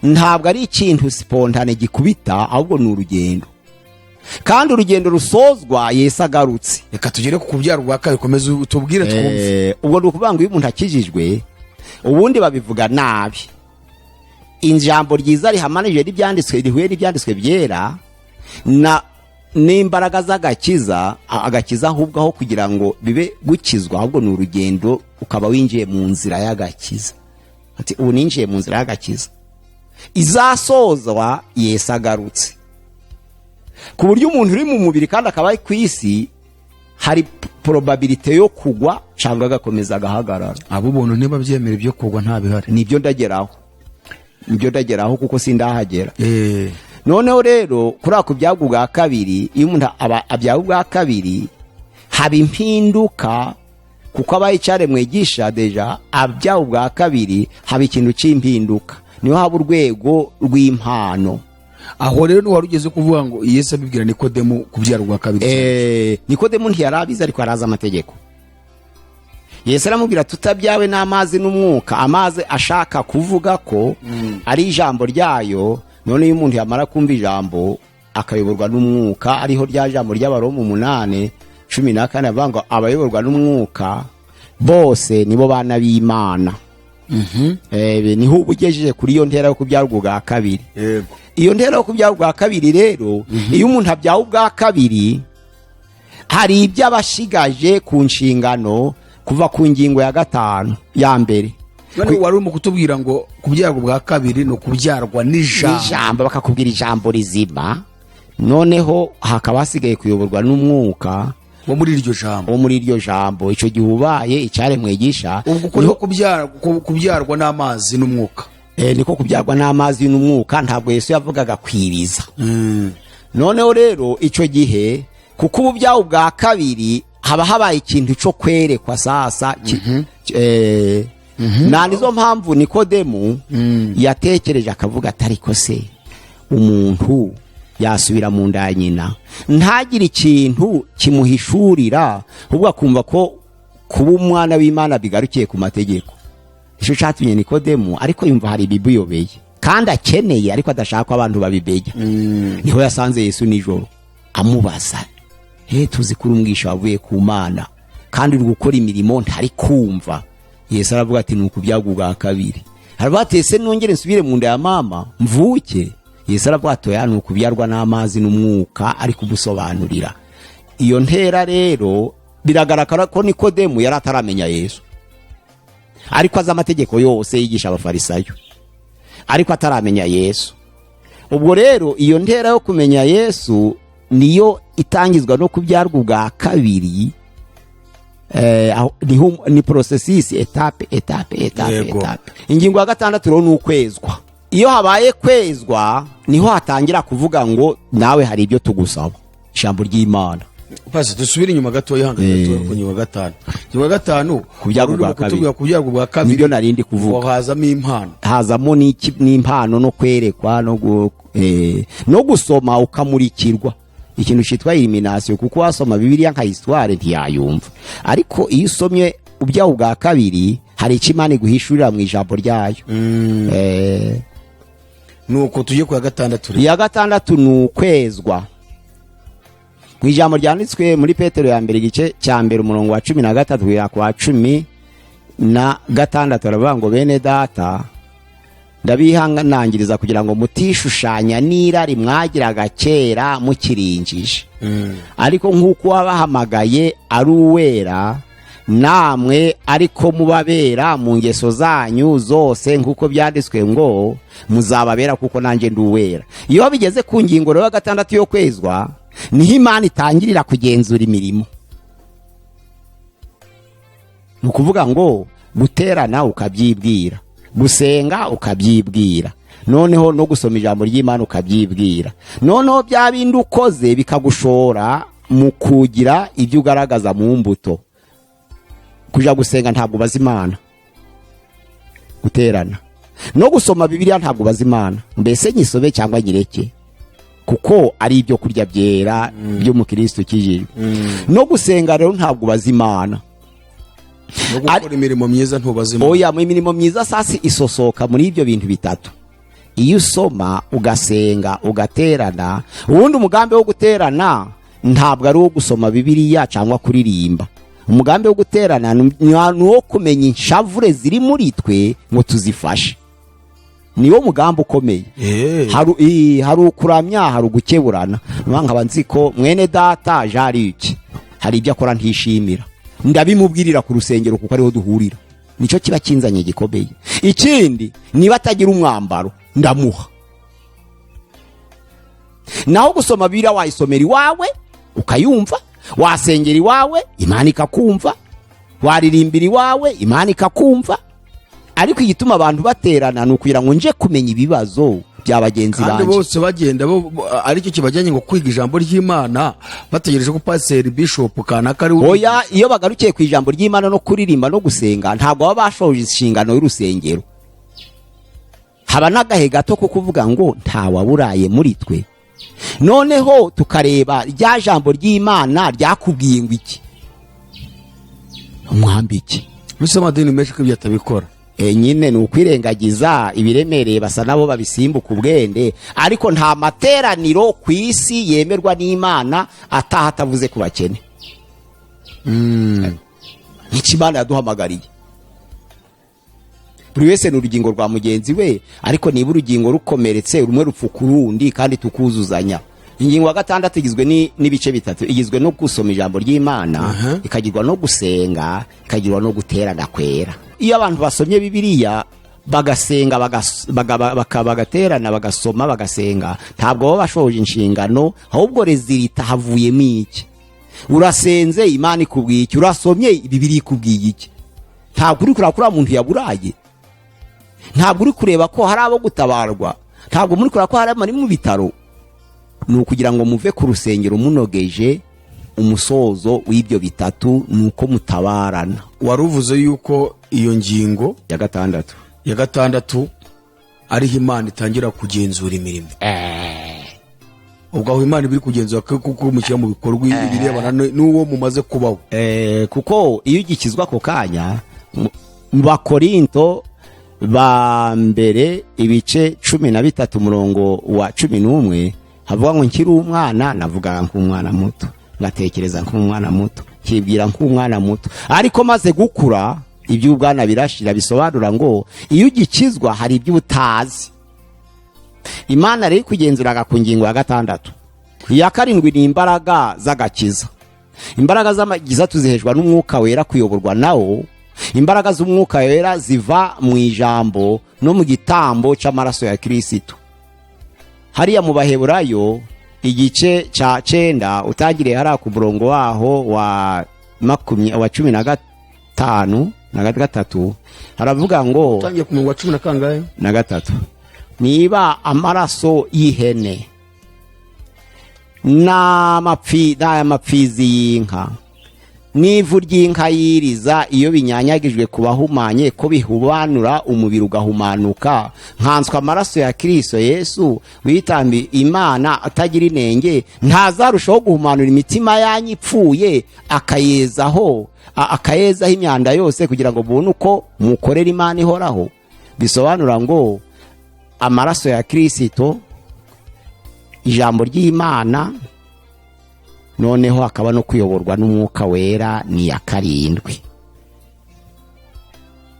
[SPEAKER 1] Ntabwo ari ikintu spontane gikubita, ahubwo ni urugendo. Kandi urugendo rusozwa Yesu agarutse.
[SPEAKER 2] Reka tugere ku kubyara ubwa kabiri, komeza utubwire twumve.
[SPEAKER 1] Ubwo nukuvuga ngo iyo umuntu akijijwe ubundi babivuga nabi. Injambo ryiza rihamanije n'ibyanditswe rihuye n'ibyanditswe byera na n'imbaraga z'agakiza, agakiza ahubwo aho kugira ngo bibe gukizwa, ahubwo ni urugendo ukaba winjiye mu nzira y'agakiza. Ati ubu ninjiye mu nzira y'agakiza izasozwa Yesu agarutse. Ku buryo umuntu uri mu mubiri kandi akaba ku isi hari probabilite yo kugwa cyangwa agakomeza agahagarara.
[SPEAKER 2] Abo bontu niba byemera ibyo kugwa nta bihari.
[SPEAKER 1] Nibyo ndageraho kuko sindahagera. Noneho rero kuri ako byago bwa kabiri, iyo umuntu abyago bwa kabiri haba impinduka, kuko abayicare mwigisha deja abyago bwa kabiri haba ikintu cy'impinduka, niho haba urwego rw'impano.
[SPEAKER 2] Aho rero wari ugeze kuvuga ngo Yesu abibwira Nikodemu kubyara ubwa kabiri.
[SPEAKER 1] Nikodemu ntiyarabizi ariko araza amategeko. Yesu aramubwira tutabyawe n'amazi n'umwuka, amazi ashaka kuvuga ko ari ijambo ryayo. None iyo umuntu yamara kumva ijambo akayoborwa n'umwuka, ariho rya jambo ry'Abaroma 8:14 avuga ngo abayoborwa n'umwuka bose nibo bana b'Imana. Niho ubugejeje kuri iyo ntera yo kubyara ubwa kabiri. Iyo ntera yo kubyara ubwa kabiri rero, iyo umuntu abyawe ubwa kabiri hari ibyo abashigaje ku nshingano kuva ku ngingo ya 5 ya mbere.
[SPEAKER 2] None wari mu kutubwira ngo kubyarwa ubwa kabiri no kubyarwa n'ijambo,
[SPEAKER 1] bakakubwira ijambo rizima, noneho hakaba hasigaye kuyoborwa n'umwuka
[SPEAKER 2] wo muri iryo jambo. Icyo gihe ubaye icyare mwigisha. Ubwo niho kubyarwa n'amazi n'umwuka.
[SPEAKER 1] Niko kubyarwa n'amazi n'umwuka, ntabwo Yesu yavugaga kwiriza. Noneho rero icyo gihe kuko ububyawe bwa kabiri haba habaye ikintu cyo kwerekwa sasa. Nizo mpamvu Nikodemu yatekereje akavuga atariko se umuntu yasubira mu nda ya nyina ntagire ikintu kimuhishurira, ahubwo akumva ko kuba umwana w'Imana bigarukiye ku mategeko. Icyo cyatumye Nikodemu ariko yumva hari ibibuyobeye kandi akeneye, ariko adashaka ko abantu babibega. Niho yasanze Yesu nijoro amubaza, tuzi kuri umwisha wavuye ku Mana kandi uri gukora imirimo ntari kumva. Yesu aravuga ati nuko byagwa ubwa kabiri. Aravuga ati ese nongere nsubire mu nda ya mama mvuke? Yesu aravuga ati oya, nuko byarwa n'amazi n'umwuka ari kubusobanurira. Iyo ntera rero biragaragara ko Nikodemu yari ataramenya Yesu, ariko azi amategeko yose yigisha abafarisayo, ariko ataramenya Yesu. Ubwo rero iyo ntera yo kumenya Yesu niyo itangizwa no kubyarwa ubwa kabiri. Ni processus etape. Ingingo ya 6 rero ni ukwezwa. Iyo habaye kwezwa niho hatangira kuvuga ngo nawe hari ibyo tugusaba, ijambo ry'Imana.
[SPEAKER 2] Pasi dusubire inyuma gato yihanganye ku nyuma 5. Nyuma 5 kubyarwa ubwa kabiri
[SPEAKER 1] nibyo narindi kuvuga. Hazamo n'impano no kwerekwa no gusoma ukamurikirwa. Ikintu cyitwa illumination, kuko wasoma Bibiliya nka histoire ntiyayumva, ariko iyo usomye ubyaho bwa kabiri hari icyo Imana iguhishurira mu ijambo ryayo.
[SPEAKER 2] Nuko tujye ku ya 6.
[SPEAKER 1] Ya 6 ni ukwezwa. Mu ijambo ryanditswe muri Petero ya mbere igice cya mbere umurongo wa 13 kugera ku wa 16 aravuga ngo bene data ndabihanangiriza kugira ngo mutishushanya n'irari mwagiraga kera mukirinjije, ariko nk'uko wabahamagaye ari uwera namwe ariko mubabera mu ngeso zanyu zose nk'uko byanditswe ngo muzababera kuko nanjye ndi uwera. Iyo bigeze ku ngingo rero ya 6 yo kwezwa, niho Imana itangirira kugenzura imirimo. Ni ukuvuga ngo guterana ukabyibwira, gusenga ukabyibwira, noneho no gusoma ijambo ry'Imana ukabyibwira, noneho bya bindi ukoze bikagushora mu kugira ibyo ugaragaza mu mbuto. Kuja gusenga ntabwo baza Imana, guterana no gusoma Bibiliya ntabwo baza Imana, mbese nyisobe cyangwa nyireke, kuko ari ibyo kurya byera byo mu Kristo kijijwe. No gusenga rero ntabwo baza Imana,
[SPEAKER 2] no gukora imirimo myiza ntubaza Imana.
[SPEAKER 1] Oya, mu imirimo myiza sasi isosoka muri ibyo bintu bitatu. Iyo usoma ugasenga ugaterana, ubundi umugambi wo guterana ntabwo ari wo gusoma Bibiliya cyangwa kuririmba. Umugambi wo guterana ni wo kumenya inshavure ziri muri twe ngo tuzifashe. Niwo mugambi ukomeye. Hari ukuramya, hari ugukeburana. Nkaba nzi ko mwene data Jean-Luc hari ibyo akora ntishimira, ndabimubwirira ku rusengero kuko ariho duhurira. Nicyo kiba kinzanye gikomeye. Ikindi, niba atagira umwambaro ndamuha. Naho gusoma Bibiliya wayisomera iwawe ukayumva, wasengera iwawe Imana ikakumva, waririmbira iwawe Imana ikakumva. Ariko igituma abantu baterana ni ukugira ngo nje kumenya ibibazo bya bagenzi banje.
[SPEAKER 2] Kandi bose bagenda aricyo kibajyanye ngo kwiga ijambo ry'Imana bategereje ko pastor bishop kanaka ari.
[SPEAKER 1] Oya, iyo bagarukiye ku ijambo ry'Imana no kuririmba no gusenga ntabwo baba bashoje inshingano y'urusengero. Haba n'agahe gato ko kuvuga ngo ntawaburaye muri twe. Noneho tukareba rya jambo ry'Imana ryakubwiye ngo iki, umwambike.
[SPEAKER 2] Musa madini menshi ko byatabikora.
[SPEAKER 1] Nyine ni ukwirengagiza ibiremereye, basa nabo babisimbuka ubwende. Ariko nta materaniro ku isi yemerwa n'Imana ataha atavuze ku bakene. N'Imana yaduhamagariye. Buri wese ni urugingo rwa mugenzi we, ariko niba urugingo rukomeretse rumwe rupfuka urundi kandi tukuzuzanya. Ingingo ya 6 igizwe n'ibice bitatu. Igizwe no gusoma ijambo ry'Imana, ikagirwa no gusenga, ikagirwa no guterana kwera. Iyo abantu basomye Bibiliya bagasenga bagaterana bagasoma bagasenga, ntabwo baba bashoje inshingano, ahubwo rezilita havuyemo iki. Urasenze Imana ikubwiye iki, urasomye Bibiliya ikubwiye iki. Ntabwo uri kurakura muntu yaburaye, ntabwo uri kureba ko hari abo gutabarwa, ntabwo muri kureba ko hari amari mu bitaro. Ni ukugira ngo muve ku rusengero munogeje umusozo w'ibyo bitatu, nuko mutabarana.
[SPEAKER 2] Waruvuze yuko iyo ngingo
[SPEAKER 1] ya
[SPEAKER 2] 6 ariho Imana itangira kugenzura imirimo. Ubwo aho Imana biri kugenzura kuko mushyira mu bikorwa ibirebana n'uwo mumaze kubaho.
[SPEAKER 1] Kuko iyo ugikizwa ko kanya mu Bakorinto ba mbere ibice 13 murongo wa 11 havuga ngo nkiri umwana navuga nk'umwana muto, ngatekereza nk'umwana muto, kibwira nk'umwana muto. Ariko maze gukura iby'ubwana birashira, bisobanura ngo iyo ugikizwa hari ibyo utazi. Imana rero kugenzuraga ku ngingo ya 6. Iya 7 ni imbaraga z'agakiza. Imbaraga z'amagiza tuzihejwa n'umwuka wera, kuyoborwa nawo. Imbaraga z'umwuka wera ziva mu ijambo no mu gitambo cy'amaraso ya Kristo. Hariya mu Baheburayo igice cya 9 utagiriye hari ku murongo waho wa 15 na 3 haravuga ngo
[SPEAKER 2] utangiye ku murongo wa 10 na kangahe
[SPEAKER 1] na 3, niba amaraso y'ihene n'amapfizi y'inka n'ivu ry'inka yiriza iyo binyanyagijwe ku bahumanye ko bihubanura umubiri ugahumanuka, nkanswa amaraso ya Kristo Yesu witambi Imana atagira inenge, ntazarushaho guhumanura imitima yanyu ipfuye akayezaho imyanda yose, kugira ngo mubone uko mukorera Imana ihoraho. Bisobanura ngo amaraso ya Kristo, ijambo ry'Imana, noneho akaba no kuyoborwa n'umwuka wera ni ya 7.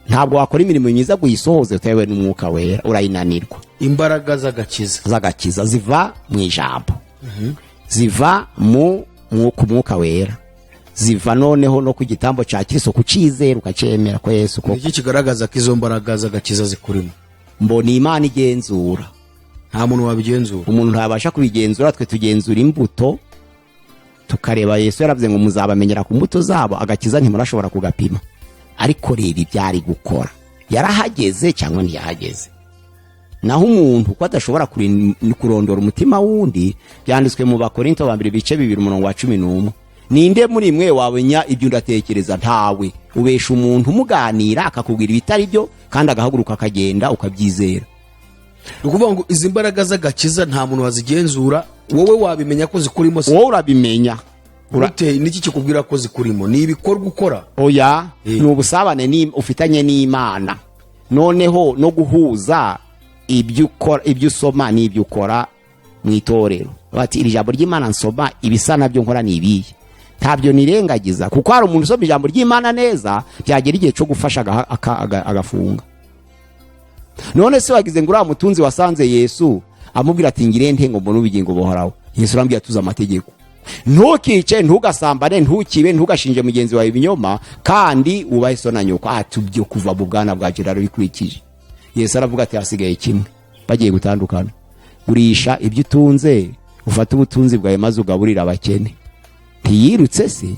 [SPEAKER 1] Ntabwo wakora imirimo myiza guyisohoze utayewe n'umwuka wera, urayinanirwa.
[SPEAKER 2] Imbaraga z'agakiza
[SPEAKER 1] ziva mu ijambo, ziva mu mwuka wera, ziva noneho no ku gitambo cya Kristo kucizera ukacemera ko Yesu ko
[SPEAKER 2] iki kigaragaza ko izo mbaraga z'agakiza zikurimo.
[SPEAKER 1] mbona Imana igenzura,
[SPEAKER 2] Nta muntu wabigenzura.
[SPEAKER 1] umuntu ntabasha kubigenzura. Twe tugenzura imbuto tukareba. Yesu yaravuze ngo muzabamenyera ku mbuto zabo, agakiza ntimurashobora kugapima. Ariko reba ibyari gukora, yarahageze cyangwa ntiyahageze. Naho umuntu ko adashobora kurondora umutima wundi, byanditswe mu Bakorinto 2:2:11. Ninde muri mwe wabenya ibyo ndatekereza? Ntawe. Ubesha umuntu umuganira akakubwira ibitari byo kandi agahaguruka akagenda ukabyizera.
[SPEAKER 2] Ukuvuga ngo izi mbaraga z'agakiza nta muntu wazigenzura, wowe wabimenya ko zikurimo.
[SPEAKER 1] Wowe urabimenya.
[SPEAKER 2] Niki kikubwira ko zikurimo? Ni ibikorwa ukora.
[SPEAKER 1] Oya, ni ubusabane ufitanye n'Imana. Noneho no guhuza ibyo ukora, ibyo usoma n'ibyo ukora mu itorero. Bati iri jambo ry'Imana nsoma, ibisa nabyo nkora ni ibiye. Ntabyo nirengagiza, kuko hari umuntu usoma ijambo ry'Imana neza byagera igihe cyo gufasha agafunga. None se wagize ngo uriya mutunzi wasanze Yesu amubwira ati ngire nte ngo mbone ubugingo buhoraho. Yesu arambwira tuza amategeko: ntukice, ntugasambane, ntukibe, ntugashinje mugenzi wawe ibinyoma, kandi ubahe so na nyoko. Atubyo kuva mu bwana bwacu rero bikurikije. Yesu aravuga ati hasigaye kimwe, bagiye gutandukana. Gurisha ibyo utunze, ufata ubutunzi bwawe maze ugaburira abakene. Ntiyirutse se?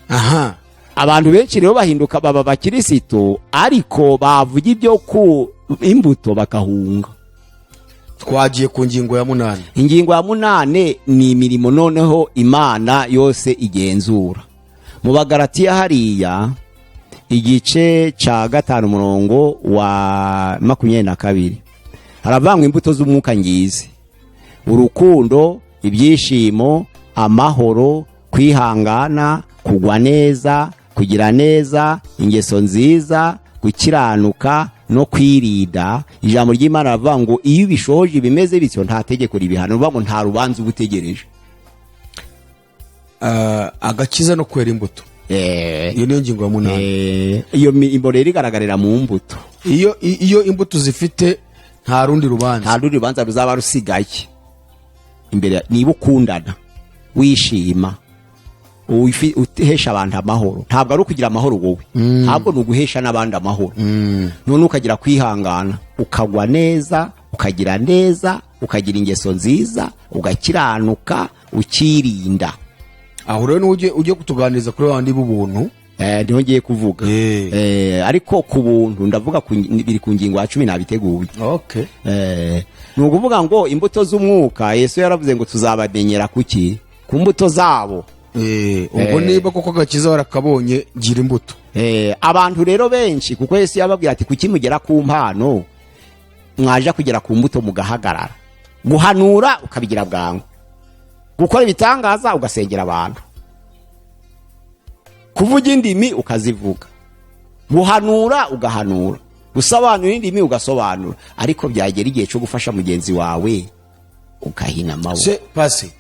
[SPEAKER 2] Aha.
[SPEAKER 1] Abantu benshi rero bahinduka baba bakristo, ariko bavuga ibyo ku imbuto bakahunga.
[SPEAKER 2] Twagiye ku ngingo ya 8.
[SPEAKER 1] Ingingo ya 8 ni imirimo noneho Imana yose igenzura. Mu Bagalatiya hariya igice ca 5 umurongo wa 22 haravangwa imbuto z'umwuka ngizi: urukundo, ibyishimo, amahoro, kwihangana, kugwa neza, kugira neza, ingeso nziza, gukiranuka no kwirida. Ijambo ry'Imana ravuga ngo iyo bishoje bimeze bityo nta tegeko ribihana, ngo nta rubanza ubutegereje.
[SPEAKER 2] Agakiza no kwera imbuto. Iyo niyo ngingo ya 8.
[SPEAKER 1] Iyo imborera igaragarira mu mbuto.
[SPEAKER 2] Iyo imbuto zifite nta rundi rubanza
[SPEAKER 1] ruzaba rusigaye. Imbere niba ukundana, wishima, uhesha abantu amahoro, ntabwo ari ukugira amahoro wowe, ntabwo ni uguhesha n'abandi amahoro. None ukagira kwihangana, ukagwa neza, ukagira neza, ukagira ingeso nziza, ugakiranuka, ukirinda.
[SPEAKER 2] Aho rero ujye kutuganiriza kuri abandi b'ubuntu.
[SPEAKER 1] Niho ngiye kuvuga. Ariko ku buntu ndavuga biri ku ngingo ya 10 nabiteguye.
[SPEAKER 2] Okay.
[SPEAKER 1] Ni ukuvuga ngo imbuto z'umwuka Yesu yaravuze ngo tuzabamenyera kuki? Ku mbuto zabo.
[SPEAKER 2] Ubwo niba koko agakiza warakabonye, gira imbuto.
[SPEAKER 1] Abantu rero benshi, kuko Yesu yababwira ati kuki mugera ku mpano mwaje kugera ku mbuto mugahagarara. Guhanura ukabigira bwangu, gukora ibitangaza ugasengera abantu, kuvuga indimi ukazivuga, guhanura ugahanura, gusobanura indimi ugasobanura. Ariko byagera igihe cyo gufasha mugenzi wawe ukahina amaboko.
[SPEAKER 2] Pasi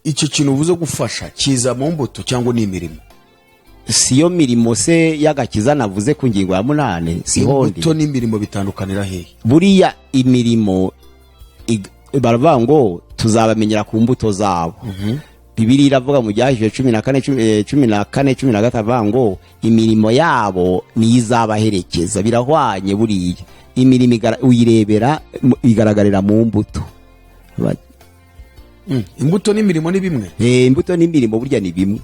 [SPEAKER 2] icyo kintu uvuze gufasha kiza mu mbuto cyangwa ni imirimo?
[SPEAKER 1] Siyo mirimo se y'agakiza navuze ku ngingo ya 8. Sihondi
[SPEAKER 2] imbuto n'imirimo bitandukanira hehe?
[SPEAKER 1] Buriya imirimo baravuga ngo tuzabamenyera ku mbuto zabo. Bibiliya iravuga mu Byahishwe 14:13 avuga ngo imirimo yabo nizabaherekeza. Birahwanye buriya. Imirimo uyirebera igaragarira mu mbuto.
[SPEAKER 2] Imbuto n'imirimo ni bimwe?
[SPEAKER 1] Imbuto n'imirimo burya ni bimwe.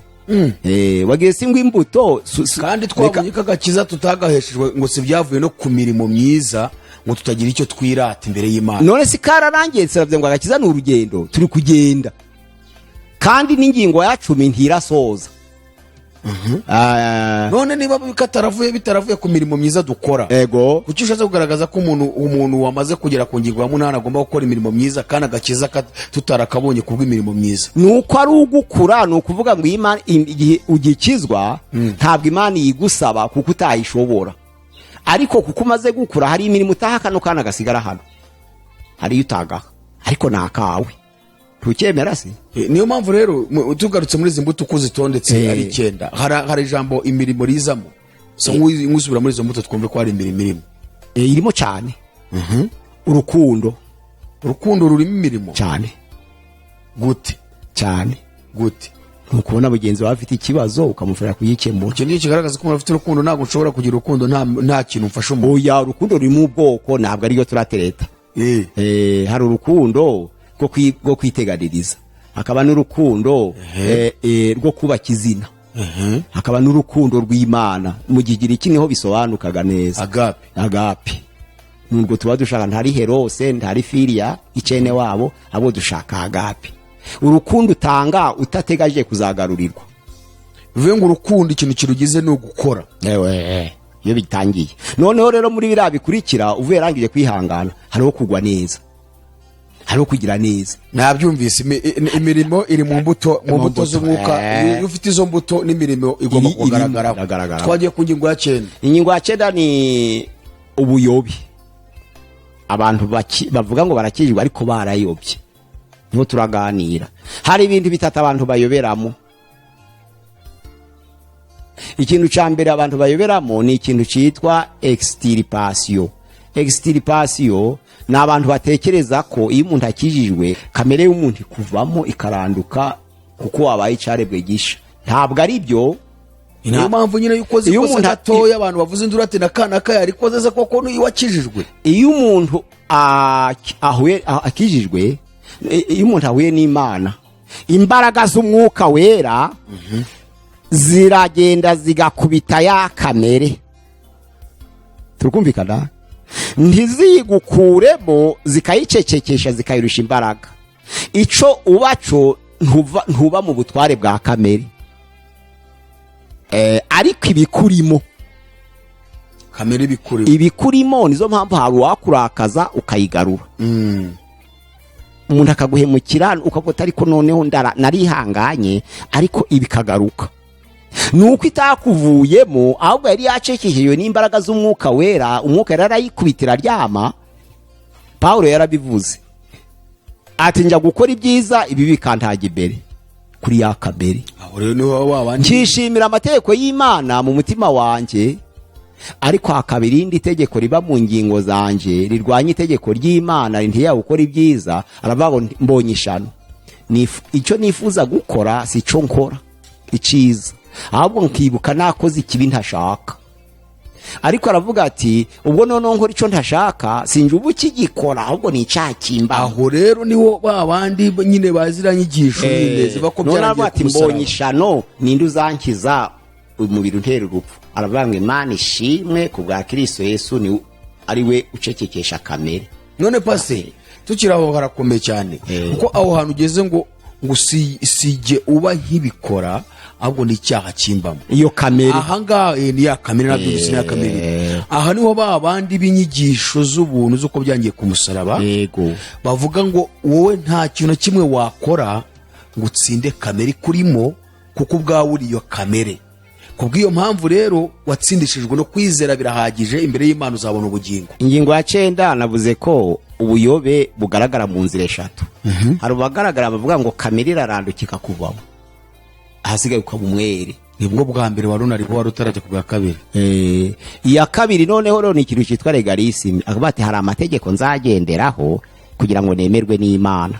[SPEAKER 1] Wagiye singwa imbuto
[SPEAKER 2] kandi twabonye ko agakiza tutagaheshejwe ngo si byavuye no ku mirimo myiza ngo tutagira icyo twirata imbere y'Imana.
[SPEAKER 1] None si kararangiye nsabye ngo agakiza ni urugendo turi kugenda, kandi n'ingingo ya 10 ntirasoza.
[SPEAKER 2] None niba bitaravuye ku mirimo myiza dukora,
[SPEAKER 1] ego
[SPEAKER 2] kuki ushatse kugaragaza ko umuntu wamaze kugera ku ngingo ya 8 agomba gukora imirimo myiza kandi agakiza tutarakabonye kubw'imirimo myiza?
[SPEAKER 1] Nuko ari ugukura, ni ukuvuga ngo Imana igihe ugikizwa ntabwo Imana yigusaba kuko utayishobora, ariko kuko umaze gukura hari imirimo utaha kano kana gasigara hano, hari utagaha ariko nakawe tukemera se.
[SPEAKER 2] Niyo mpamvu rero tugarutse muri izi mbuto uko zitondetse ari 9 hari ijambo imirimo rizamo. So nk'usubira muri izo mbuto twumve ko hari imirimo
[SPEAKER 1] irimo cyane. Urukundo
[SPEAKER 2] rurimo imirimo
[SPEAKER 1] cyane.
[SPEAKER 2] gute
[SPEAKER 1] cyane.
[SPEAKER 2] gute
[SPEAKER 1] Ntukubona mugenzi wawe afite ikibazo ukamufasha kugikemura.
[SPEAKER 2] icyo ngicyo kigaragaza ko umuntu afite urukundo. Ntabwo ushobora kugira urukundo nta kintu mfasha umuntu.
[SPEAKER 1] Oya, urukundo ruri mu bwoko, ntabwo ariyo turatereta. Hari urukundo rwo kwiteganiriza, hakaba n'urukundo rwo kubaka izina, hakaba n'urukundo rw'Imana. Mu Kigiriki niho bisobanukaga neza. Agape nubwo tuba dushaka, ntari herose, ntari filia icene wabo, abo dushaka agape. Urukundo utanga utategaje kuzagarurirwa.
[SPEAKER 2] Bivuye ngo urukundo ikintu kirugize no gukora.
[SPEAKER 1] Iyo bitangiye noneho rero muri biriya bikurikira, uvuye rangije kwihangana, hariho kugwa neza, hariho kugira neza.
[SPEAKER 2] Nabyumvise imirimo iri mu mbuto z'umwuka. Iyo ufite izo mbuto n'imirimo igomba kugaragara. Twagiye ku ngingo ya 9.
[SPEAKER 1] Ingingo ya 9 ni ubuyobe. Abantu bavuga ngo barakijwe ariko barayobye. Niho turaganira. Hari ibintu bitatu abantu bayoberamo. Ikintu cya mbere abantu bayoberamo ni ikintu cyitwa extirpation. Extirpation ni abantu batekereza ko iyo umuntu akijijwe kamere y'umuntu ikuvamo ikaranduka kuko wabaye icarebwe gisha. Ntabwo ari byo.
[SPEAKER 2] Niyo mpamvu nyine yukoze ikosa gatoya abantu bavuze induru ati nakana kaya rikoze se koko niwakijijwe.
[SPEAKER 1] Iyo umuntu akijijwe, iyo umuntu ahuye n'Imana, imbaraga z'umwuka wera ziragenda zigakubita ya kamere. Turukumvikana? Ntizigukuremo zikayicecekesha zikayirusha imbaraga. Ico ubaco ntuba mu butware bwa kamere. Ariko ibikurimo,
[SPEAKER 2] kamere
[SPEAKER 1] ibikurimo nizo mpamvu hari wakurakaza ukayigarura. Umuntu akaguhemukira ukavuga ariko noneho narihanganye, ariko ibikagaruka. Nuko itakuvuyemo, ahubwo yari yacekeshejwe n'imbaraga z'umwuka wera. Umwuka yarayikubitira ryama. Paulo yarabivuze ati njya gukora ibyiza, ibi bikantaga imbere kuri ya kamere.
[SPEAKER 2] Aho rero niho wabandi
[SPEAKER 1] nkishimira amategeko y'Imana mu mutima wanjye, ariko hakaba irindi tegeko riba mu ngingo zanje rirwanya itegeko ry'Imana rintiya gukora ibyiza. Aravuga ngo mbonye ishano, icyo nifuza gukora si cyo nkora iciza, ahubwo nkibuka nakoze ikibi ntashaka. Ariko aravuga ati ubwo none nkora icyo ntashaka, sinje ubu kigikora, ahubwo ni icyakimba.
[SPEAKER 2] Aho rero niho babandi nyine baziranye igisho nyine ziba ko
[SPEAKER 1] byaragiye ati mbonye ishano, ninde uzankiza umubiri untera urupfu. Aravuga ngo Imana ishimwe ku bwa Kristo Yesu, ni ari we ucekekesha kamere.
[SPEAKER 2] None pase tukiraho harakomeye cyane kuko aho hantu ugeze ngo sije uba nkibikora, ahubwo ni icyaha kimbamo
[SPEAKER 1] iyo kamere.
[SPEAKER 2] Aha ngaha ni ya kamere, nabyo ni ya kamere. Aha niho babandi b'inyigisho z'ubuntu z'uko byangiye ku musaraba bavuga ngo wowe nta kintu kimwe wakora ngo utsinde kamere kurimo, kuko ubwawe uri iyo kamere. Kubw'iyo mpamvu rero watsindishijwe no kwizera birahagije, imbere y'Imana uzabona ubugingo.
[SPEAKER 1] Ingingo ya 9 navuze ko ubuyobe bugaragara mu nzira 3. Hari ubagaragara bavuga ngo kamere irarandukika kuvamo, ahasigaye ukaba umwere.
[SPEAKER 2] Nibwo bwa mbere warunari bo warutarajya ku bwa kabiri.
[SPEAKER 1] Iya kabiri noneho rero ni ikintu cyitwa legalism. Akavuga ati hari amategeko nzagenderaho kugira ngo nemerwe n'Imana.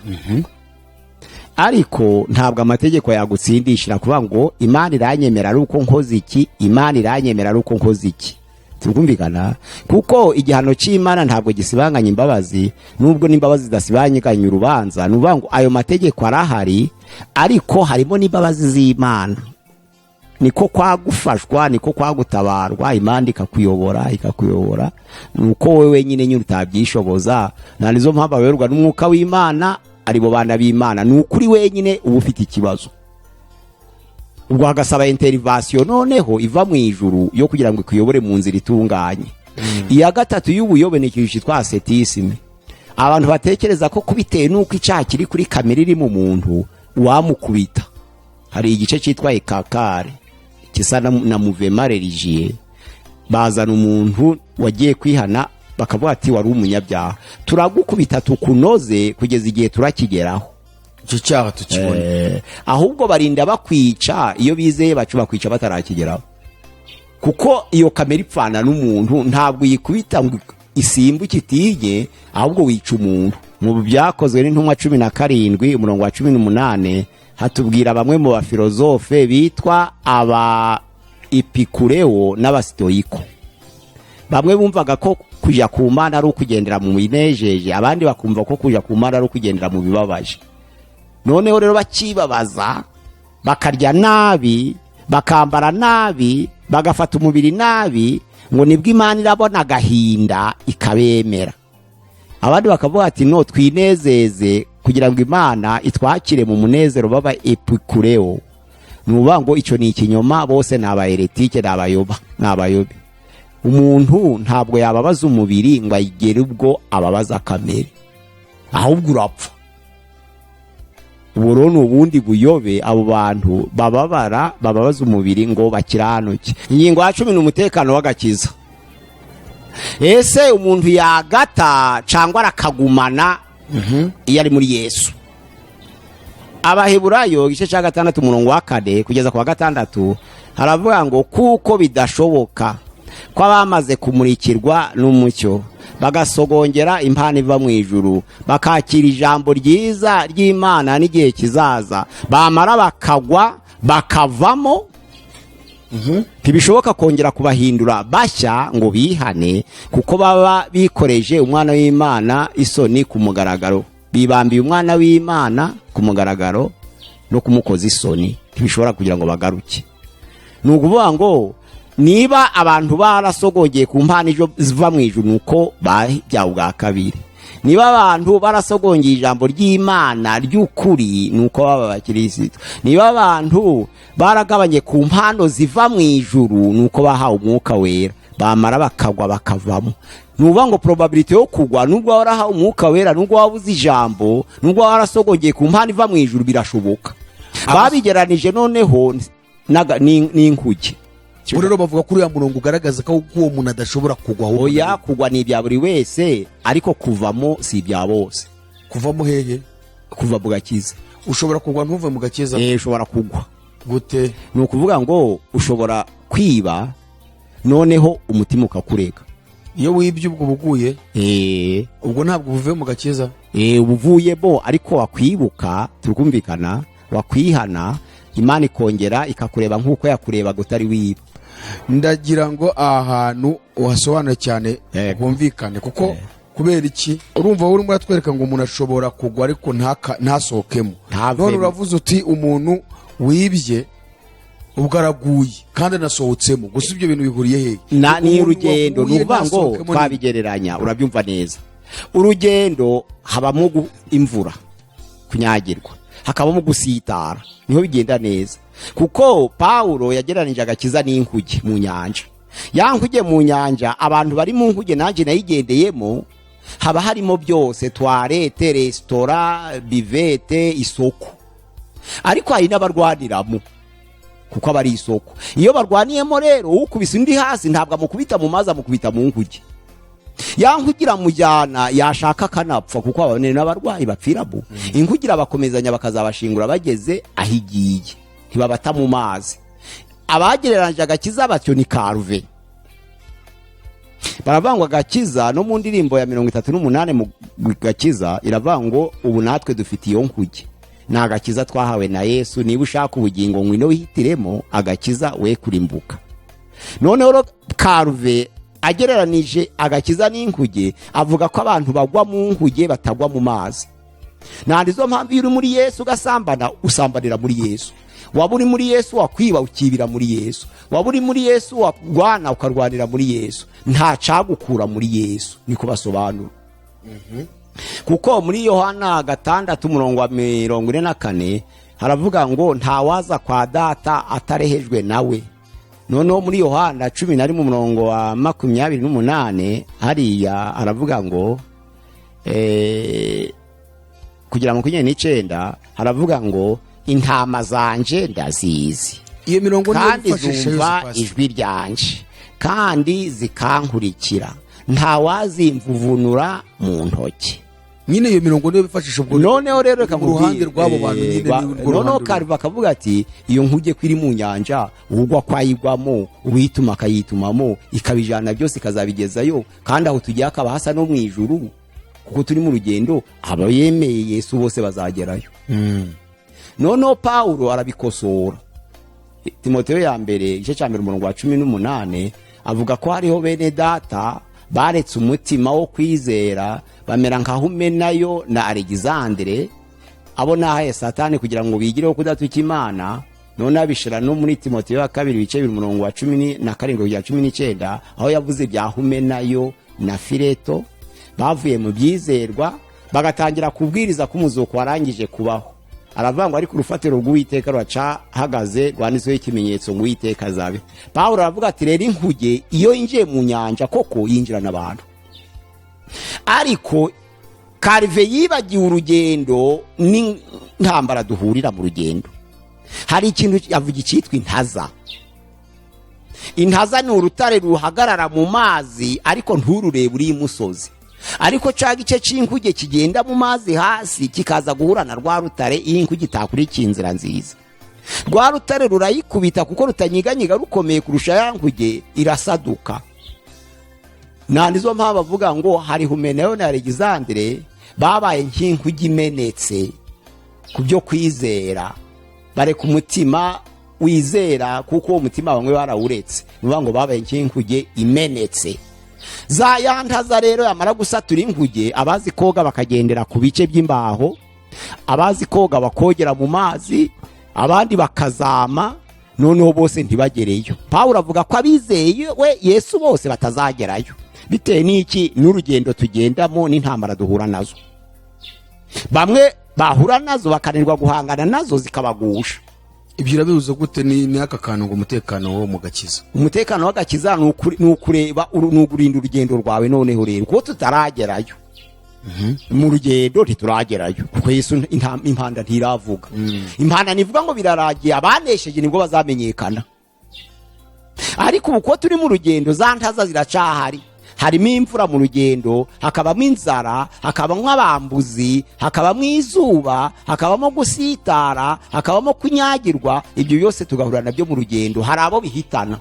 [SPEAKER 1] Ariko ntabwo amategeko yagutsindishira kuvuga ngo Imana iranyemera ari uko nkoze iki, Imana iranyemera ari uko nkoze iki. Tukumvikana? Kuko igihano cy'Imana ntabwo gisibanganya imbabazi, nubwo n'imbabazi zidasibanganya urubanza. Nuvuga ngo ayo mategeko arahari, ariko harimo n'imbabazi z'Imana. Niko kwagufashwa, niko kwagutabarwa, Imana ikakuyobora nuko wewe nyine nyine utabyishoboza. Nanizo mpamvu aberwa n'umwuka w'Imana aribo bana b'Imana. Nukuri wenyine uba ufite ikibazo, ubwo hagasaba intervention noneho iva mu ijuru yo kugira ngo ikuyobore mu nzira itunganye. Iya gatatu y'ubuyobe ni ikintu cyitwa ascetism. Abantu batekereza ko kubitewe nuko icyaha kiri kuri kamere iri mu muntu wamukubita. Hari igice cyitwa ekakare kisa na mouvement religieux. Bazana umuntu wagiye kwihana bakavuga ati wari umunyabyaha, turagukubita tukunoze kugeza igihe turakigeraho
[SPEAKER 2] icyo cyaha tukibona.
[SPEAKER 1] Ahubwo barinda bakwica iyo bizeye bacu bakwica batarakigeraho, kuko iyo kamera ipfana n'umuntu. Ntabwo yikubita ngo isimbuke itige, ahubwo wica umuntu. mu byakozwe n'intumwa 17 umurongo wa 18 hatubwira bamwe mu bafilozofe bitwa aba Epikureo n'abasitoyiko. Bamwe bumvaga ko kujya ku Mana ari ukugendera mu binejeje, abandi bakumva ko kujya ku Mana ari ukugendera mu bibabaje. Noneho rero bakibabaza, bakarya nabi, bakambara nabi, bagafata umubiri nabi, ngo nibwo Imana irabona agahinda ikabemera. Abandi bakavuga ati no twinezeze kugira ngo Imana itwakire mu munezero baba Epikureo. Nuba ngo icyo ni ikinyoma, bose n'abaheretike n'abayobe. Umuntu ntabwo yababaza umubiri ngo ayigere ubwo ababaza kamere, ahubwo urapfa. Uburo n'ubundi buyobe abo bantu bababaza umubiri ngo bakiranuke. Ingingo ya 10 n'umutekano w'agakiza. Ese umuntu yagata cyangwa arakagumana iyo ari muri Yesu? Abaheburayo igice cya 6 umurongo wa 4 kugeza ku wa 6 haravuga ngo kuko bidashoboka ko abamaze kumurikirwa n'umucyo bagasogongera impano iva mu ijuru bakakira ijambo ryiza ry'Imana n'igihe kizaza bamara bakagwa bakavamo, ntibishoboka kongera kubahindura bashya ngo bihane, kuko baba bikoreje umwana w'Imana isoni ku mugaragaro, bibambiye umwana w'Imana ku mugaragaro no kumukoza isoni, ntibishobora kugira ngo bagaruke. Nukuvuga ngo niba abantu barasogongeye ku mpano ziva mu ijuru nuko bahibyawe bwa kabiri, niba abantu barasogongeye ijambo ry'Imana ry'ukuri nuko baba bakirisitu, niba abantu baragabanye ku mpano ziva mu ijuru nuko bahawe umwuka wera, bamara bakagwa bakavamo. Nuvuga ngo probability yo kugwa nubwo warahawe umwuka wera, nubwo wabuze ijambo, nubwo warasogongeye ku mpano iva mu ijuru birashoboka. Babigeranije noneho n'inkuge.
[SPEAKER 2] Rero bavuga kuri ya murongo ugaragaza ko uwo muntu adashobora kugwa.
[SPEAKER 1] Oya, kugwa ni ibya buri wese, ariko kuvamo si ibya bose.
[SPEAKER 2] Kuvamo hehe?
[SPEAKER 1] Kuva mu gakiza.
[SPEAKER 2] Ushobora kugwa ntuve mu gakiza?
[SPEAKER 1] Ushobora kugwa.
[SPEAKER 2] Gute?
[SPEAKER 1] Ni ukuvuga ngo ushobora kwiba noneho umutima ukakurega.
[SPEAKER 2] Iyo wibye ubwo buguye? Ubwo ntabwo uvuye mu gakiza?
[SPEAKER 1] Ubuvuye bo, ariko wakwibuka, tukumvikana, wakwihana, Imana ikongera ikakureba nk'uko yakureba gutari wiba.
[SPEAKER 2] Ndagira ngo ahantu uhasobanure cyane bumvikane, kuko kubera iki urumva urimo uratwereka ngo umuntu ashobora kugwa ariko ntasohokemo. None uravuze uti umuntu wibye ubwo araguye kandi anasohotsemo, gusa ibyo bintu bihuriye hehe?
[SPEAKER 1] Ni urugendo, nuvuga ngo twabigereranya, urabyumva neza. Urugendo habamo imvura, kunyagirwa, hakabamo gusitara, niho bigenda neza. Kuko Paulo yageranije agakiza n'inkuge mu nyanja. Ya nkuge mu nyanja, abantu bari mu nkuge nanje nayigendeyemo, haba harimo byose, toilette, restaurant, bivete, isoko. Ariko hari n'abarwaniramo, kuko abari isoko. Iyo barwaniyemo rero ukubise undi hasi ntabwo amukubita mu mazi, amukubita mu nkuge. Yankugira mujyana yashaka kanapfa, kuko abone n'abarwayi bapfiramo. Inkugira bakomezanya bakazabashingura bageze ahigiye, ntibabata mu mazi. Abagereranje agakiza batyo ni Calvin. Baravangwa agakiza no mu ndirimbo ya 38 mu gakiza iravango ubu natwe dufite iyo nkuge. Na agakiza twahawe na Yesu, niba ushaka ubugingo ngwino wihitiremo agakiza we kurimbuka. Noneho Calvin agereranije agakiza n'inkuge, avuga ko abantu bagwa mu nkuge batagwa mu mazi. Nandizo mpamvu uri muri Yesu ugasambana, usambanira muri Yesu. Waba uri muri Yesu wakwiba ukibira muri Yesu. Waba uri muri Yesu warwana ukarwanira muri Yesu. Nta cagukura muri Yesu, niko basobanura. Kuko muri Yohana 6:44 haravuga ngo nta waza kwa data atarehejwe nawe. Noneho muri Yohana 11:28 hariya aravuga ngo kugira ngo 29 haravuga ngo intama zanje ndazizi,
[SPEAKER 2] iyo mirongo
[SPEAKER 1] kandi zumva ijwi ryanje kandi zikankurikira, nta wazimvuvunura mu ntoki.
[SPEAKER 2] Nyine iyo mirongo niyo bifashisha ubwo.
[SPEAKER 1] Noneho rero reka
[SPEAKER 2] mu ruhande rwabo bantu nyine
[SPEAKER 1] noneho Calvin akavuga ati iyo nkuge kwiri mu nyanja ugwa kwayigwamo, uhituma akayitumamo, ikabijana byose ikazabigezayo, kandi aho tugiye akaba hasa no mu ijuru. kuko turi mu rugendo aba yemeye Yesu bose bazagerayo. Noneho Pawulo arabikosora. Timoteyo ya mbere igice cya 18 avuga ko hariho bene data baretse umutima wo kwizera bamera nka Humenayo na Alexandre, abo nahaye Satani kugira ngo bigireho kudatuka Imana. None abishira no muri Timoteyo ya kabiri bice 17-19 aho yavuze bya Humenayo na Fileto bavuye mu byizerwa bagatangira kubwiriza ko umuzuko warangije kubaho. Aravuga ngo ari ku rufatiro rw'Uwiteka rwacahagaze rwanditsweho ikimenyetso ngo Uwiteka azabe. Pawulo aravuga ati rero inkuge iyo yinjiye mu nyanja koko yinjirana abantu, ariko Karive yibagiwe urugendo n'intambara duhurira mu rugendo. Hari ikintu yavuga cyitwa intaza. Intaza ni urutare ruhagarara mu mazi ariko ntururebe uri imusozi, ariko cya gice cy'inkuge kigenda mu mazi hasi kikaza guhura na rwa rutare iyo inkuge itakurikiye inzira nziza. Rwa rutare rurayikubita kuko rutanyiganyiga rukomeye kurusha ya nkuge irasaduka. Nizo mpamvu bavuga ngo hari Humenayo na Alexandre babaye nk'inkuge imenetse ku byo kwizera, bare ku mutima wizera kuko umutima bamwe barawuretse. Nuvuga ngo babaye nk'inkuge imenetse. Za yantaza rero yamara gusatura inkuge, abazi koga bakagendera ku bice by'imbaho, abazi koga bakogera mu mazi, abandi bakazama, noneho bose ntibagereyo. Pawulo avuga ko abizeye we Yesu bose batazagerayo, bitewe n'iki? N'urugendo tugendamo n'intambara duhura nazo. Bamwe bahura nazo bakanirwa guhangana nazo zikabagusha.
[SPEAKER 2] Ibyo urabibuze gute? Ni aka kantu ngo umutekano wo mu gakiza.
[SPEAKER 1] Umutekano w'agakiza ni ukureba n'ugurinda urugendo rwawe. Noneho rero kuko tutaragerayo mu rugendo ntituragerayo kuko Yesu impanda ntiravuga. Impanda nivuga ngo biraragiye, abanesheje nibwo bazamenyekana. Ariko uko turi mu rugendo za ntaza ziracahari. Harimo imvura mu rugendo, hakabamo inzara, hakabamo abambuzi, hakabamo izuba, hakabamo gusitara, hakabamo kunyagirwa. Ibyo byose tugahura nabyo mu rugendo. Hari abo bihitana,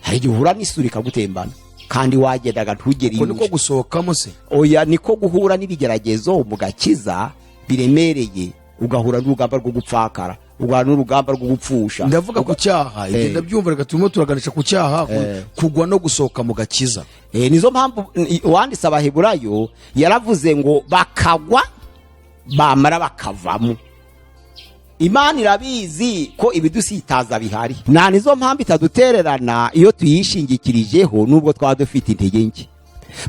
[SPEAKER 1] hari igihe uhura n'isuri ikagutembana kandi wagendaga ntugere iyo.
[SPEAKER 2] Niko gusohokamo se?
[SPEAKER 1] Oya, niko guhura n'ibigeragezo mu gakiza biremereye, ugahura n'urugamba rwo gupfakara, ugahura n'urugamba rwo gupfusha.
[SPEAKER 2] Ndavuga ku cyaha, igenda byumva reka turimo turaganisha ku cyaha, kugwa no gusohoka mu gakiza.
[SPEAKER 1] Nizo mpamvu uwanditse Abaheburayo yaravuze ngo bakagwa bamara bakavamo. Imana irabizi ko ibidusitaza bihari, nizo mpamvu itadutererana iyo tuyishingikirijeho nubwo twaba dufite intege nke.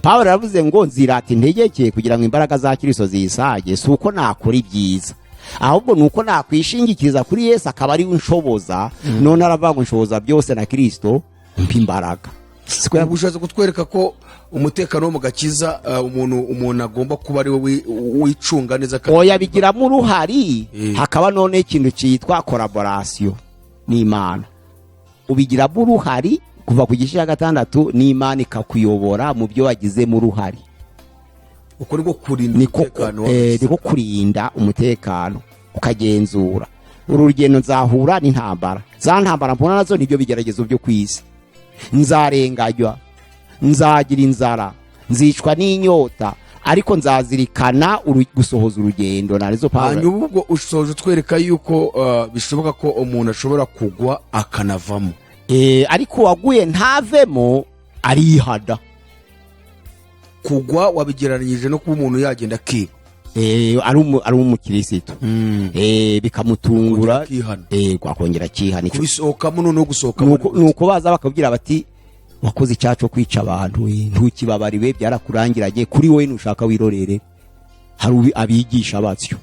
[SPEAKER 1] Pawulo yaravuze ngo nzirata intege nke kugira ngo imbaraga za Kristo zisage, si uko nakora ibyiza, ahubwo nuko nakwishingikiriza kuri Yesu akaba ari unshoboza. None aravuga ngo nshoboza byose na Kristo mpa imbaraga.
[SPEAKER 2] Siko bushaza kutwereka ko umutekano wo mu gakiza umuntu agomba kuba ari we wicunga neza.
[SPEAKER 1] Oya, bigiramo uruhari. Hakaba none ikintu cyitwa collaboration n'Imana. Ubigiramo uruhari kuva ku gice cya 6 n'Imana ikakuyobora mu byo wagizemo uruhari.
[SPEAKER 2] Uko niko kurinda umutekano,
[SPEAKER 1] niko kurinda umutekano ukagenzura. Urugendo nzahura n'intambara, za ntambara mbona nazo nibyo bigeragezo byo kwisi. Nzarenganywa, nzagira inzara, nzicwa n'inyota, ariko nzazirikana gusohoza urugendo. Narizo Pawulo
[SPEAKER 2] ubwo usoje twereka yuko bishoboka ko umuntu ashobora kugwa akanavamo.
[SPEAKER 1] Ariko waguye ntavemo arihada.
[SPEAKER 2] Kugwa wabigereranyije no kuba umuntu yagenda kiba
[SPEAKER 1] ari umukirisitu bikamutungura kwakongera kihana
[SPEAKER 2] kubisohokamo no gusohokamo.
[SPEAKER 1] Nuko baza bakabwira bati wakoze icyaco kwica abantu, ntukibabariwe, byarakurangiranye, kuri wowe nushaka wirorere. Hari abigisha batyo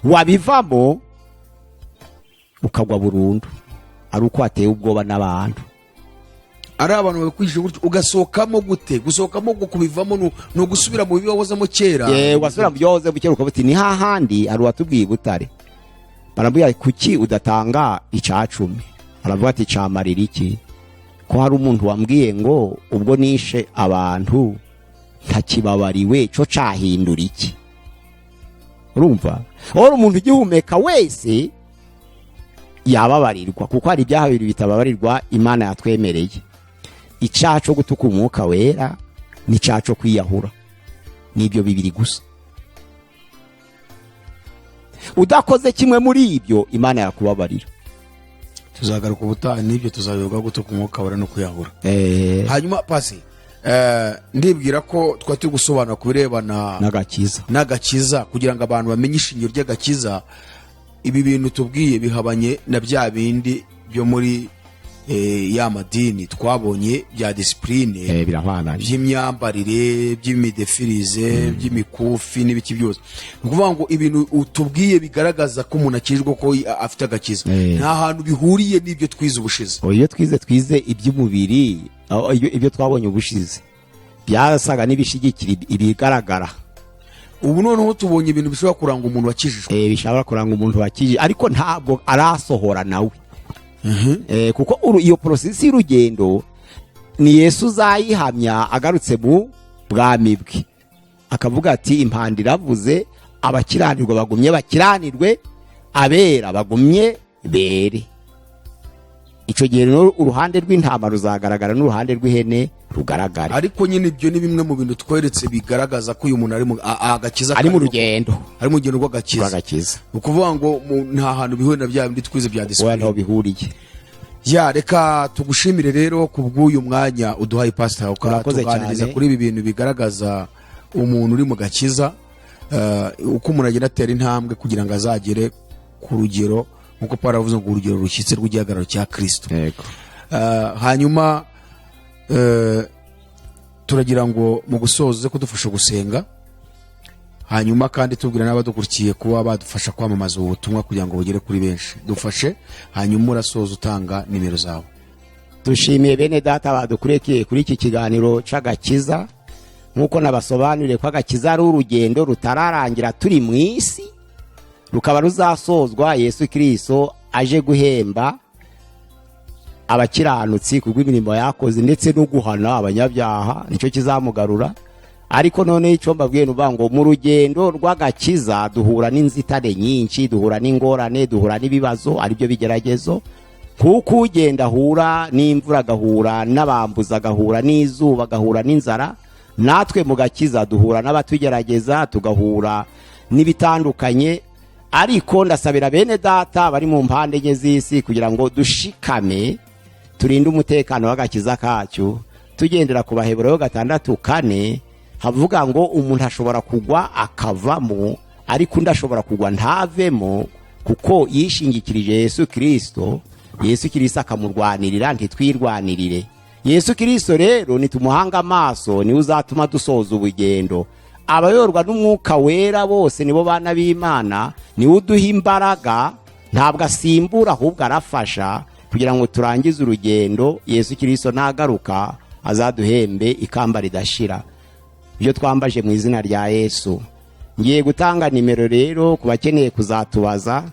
[SPEAKER 1] wabivamo ukagwa burundu, ari uko ateye ubwoba n'abantu.
[SPEAKER 2] Ari abantu bakwije gutyo ugasohokamo gute? Gusohokamo kubivamo no gusubira mu bibawozamo kera.
[SPEAKER 1] Wasubira mu byohoze bukera ukavuga ni hahandi ari watubwiye Butare. Barambwira kuki udatanga icacumi? Aravuga ati camarira iki? Ko hari umuntu wambwiye ngo ubwo nishe abantu ntakibabariwe cyo cahindura iki? Urumva? Oro umuntu ugihumeka wese yababarirwa kuko hari ibyaha bibiri bitababarirwa Imana yatwemereye. Icaco gutuka umwuka wera ni caco kwiyahura. nibyo bibiri gusa. Udakoze kimwe muri ibyo Imana yakubabarira.
[SPEAKER 2] tuzagaruka ubutaha n'ibyo tuzabivuga guto ku mwuka wera no kuyahura. Hanyuma pasi ndibwira ko twari turi gusobanura ku birebana n'agakiza kugira ngo abantu bamenye ishingiro ry'agakiza. Ibi bintu tubwiye bihabanye na bya bindi byo muri ya madini twabonye bya disipurine, by'imyambarire, by'imidefirize, by'imikufi n'ibiki byose. Ni ukuvuga ngo ibintu utubwiye bigaragaza ko umuntu akijwe ko afite agakiza nta hantu bihuriye n'ibyo twize ubushize.
[SPEAKER 1] Iyo twize iby'umubiri, ibyo twabonye ubushize byasaga n'ibishigikira ibigaragara.
[SPEAKER 2] Ubu noneho tubonye ibintu bishobora kuranga umuntu wakijijwe,
[SPEAKER 1] bishobora kuranga umuntu wakijijwe, ariko ntabwo arasohora nawe. Kuko iyo porosesi y'urugendo ni Yesu uzayihamya agarutse mu bwami bwe, akavuga ati impanda iravuze, abakiranirwa bagumye bakiranirwe, abera bagumye bere. Icyo gihe rero uruhande rw'intama ruzagaragara n'uruhande rw'ihene rugaragara.
[SPEAKER 2] Ariko nyine ibyo ni bimwe mu bintu tweretse bigaragaza ko uyu muntu ari mu agakiza,
[SPEAKER 1] ari mu rugendo
[SPEAKER 2] rw'agakiza. Ukuvuga ngo nta hantu bihuye na bya bindi twize bya disipurine.
[SPEAKER 1] Ntaho bihuriye.
[SPEAKER 2] Reka tugushimire rero ku bw'uyu mwanya uduhaye pastor, ukatuganiriza kuri ibi bintu bigaragaza umuntu uri mu gakiza, uko umuntu agenda atera intambwe kugira ngo azagere ku rugero nkuko Paulo avuze ngo urugero rushyitse rw'igihagararo cya Kristo. Hanyuma turagira ngo mu gusoza kudufasha gusenga, hanyuma kandi tubwira n'abadukurikiye kuba badufasha kwamamaza ubu butumwa kugira ngo bugere kuri benshi. Dufashe, hanyuma urasoza utanga nimero zawe.
[SPEAKER 1] Dushimiye bene data badukurikiye kuri iki kiganiro c'agakiza, nkuko nabasobanurire ko agakiza ari urugendo rutararangira turi mu isi, rukaba ruzasozwa Yesu Kristo aje guhemba abakiranutsi kubw'imirimo yakoze ndetse no guhana abanyabyaha, nicyo kizamugarura. Ariko none icyo mbabwiye nuvuga ngo mu rugendo rw'agakiza duhura n'inzitane nyinshi, duhura n'ingorane, duhura n'ibibazo, aribyo bigeragezo. Kuko ugenda ahura n'imvura, agahura n'abambuza, agahura n'izuba, agahura n'inzara, natwe mu gakiza duhura n'abatugerageza, tugahura n'ibitandukanye. Ariko ndasabira bene data bari mu mpande enye z'isi kugira ngo dushikame, turinde umutekano w'agakiza kacu, tugendera ku Baheburayo 6:4 havuga ngo umuntu ashobora kugwa akavamo, ariko ndashobora kugwa ntavemo, kuko yishingikirije Yesu Kristo. Yesu Kristo akamurwanirira, ntitwirwanirire. Yesu Kristo rero nitumuhanga amaso, ni uzatuma dusoza ubugendo. Abayorwa n'umwuka wera bose nibo bana b'Imana, ni uduha imbaraga, ntabwo asimbura ahubwo arafasha kugira ngo turangize urugendo. Yesu Kristo nagaruka azaduhembe ikamba ridashira. Ibyo twambaje mu izina rya Yesu. Ngiye gutanga nimero rero ku bakeneye kuzatubaza.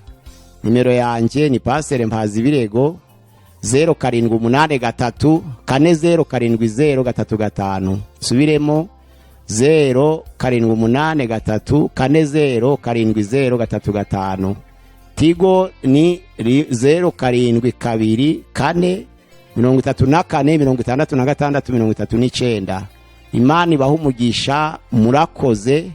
[SPEAKER 1] Nimero yanjye ni Pastor Mpazibirego 0783 407035. Subiremo 0783 407035. Tigo ni 0724 34 Imana ibaha umugisha, murakoze,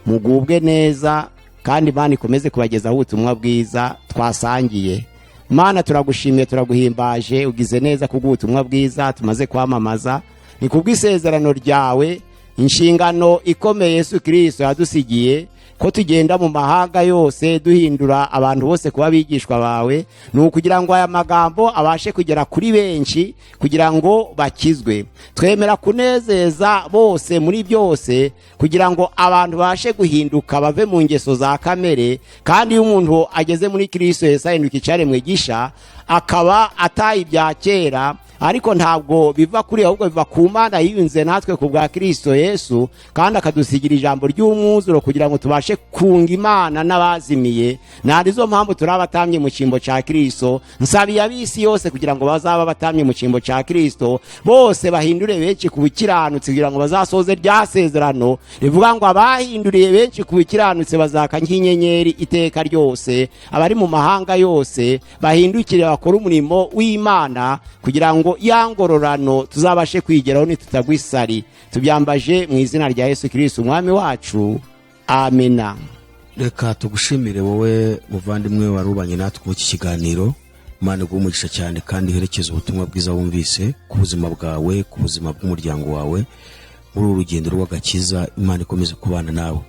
[SPEAKER 1] mugubwe neza, kandi Imana ikomeze kubagezaho ubutumwa bwiza twasangiye. Mana turagushimiye, turaguhimbaje, ugize neza kubw'ubutumwa bwiza tumaze kwamamaza. Ni kubw'isezerano ryawe, inshingano ikomeye Yesu Kristo yadusigiye, ko tugenda mu mahanga yose duhindura abantu bose kuba bigishwa bawe, nukugira ngo aya magambo abashe kugera kuri benshi, kugira ngo bakizwe. Twemera kunezeza bose muri byose, kugira ngo abantu bashe guhinduka bave mu ngeso za kamere. Kandi iyo umuntu ageze muri Kristo Yesu ahinduka icyaremwe gisha, akaba ataye ibya kera, ariko ntabwo biva kuri ahubwo biva ku Mana yiyunze natwe ku bwa Kristo Yesu, kandi akadusigira ijambo ry'umwuzuro kugira ngo tubashe kunga imana n'abazimiye. Narizo mpamvu turi abatambyi mu cyimbo cya Kristo. Nsabiye ab'isi yose kugira ngo bazaba abatambyi mu cyimbo cya Kristo, bose bahindure benshi ku bukiranutsi kugira ngo bazasoze rya sezerano rivuga ngo abahinduriye benshi ku bukiranutsi bazaka nk'inyenyeri iteka ryose. Abari mu mahanga yose bahindukire bakora umurimo w'Imana kugira ngo ya ngororano tuzabashe kwigeraho nitutagwa isari. Tubyambaje mu izina rya Yesu Kristo umwami wacu, amena.
[SPEAKER 2] Reka tugushimire wowe muvandimwe warubanye natwe mu iki kiganiro. Imana igumugisha cyane kandi iherekeze ubutumwa bwiza wumvise ku buzima bwawe, ku buzima bw'umuryango wawe muri urugendo rw'agakiza. Imana ikomeze kubana nawe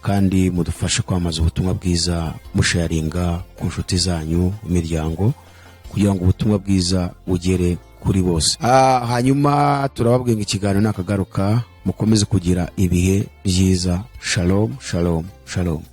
[SPEAKER 2] kandi mudufashe kwamaza ubutumwa bwiza, musharinga ku nshuti zanyu, imiryango, kugira ngo ubutumwa bwiza bugere kuri bose. Hanyuma turababwira ikiganiro nakagaruka, mukomeze kugira ibihe byiza. Shalom, shalom, shalom.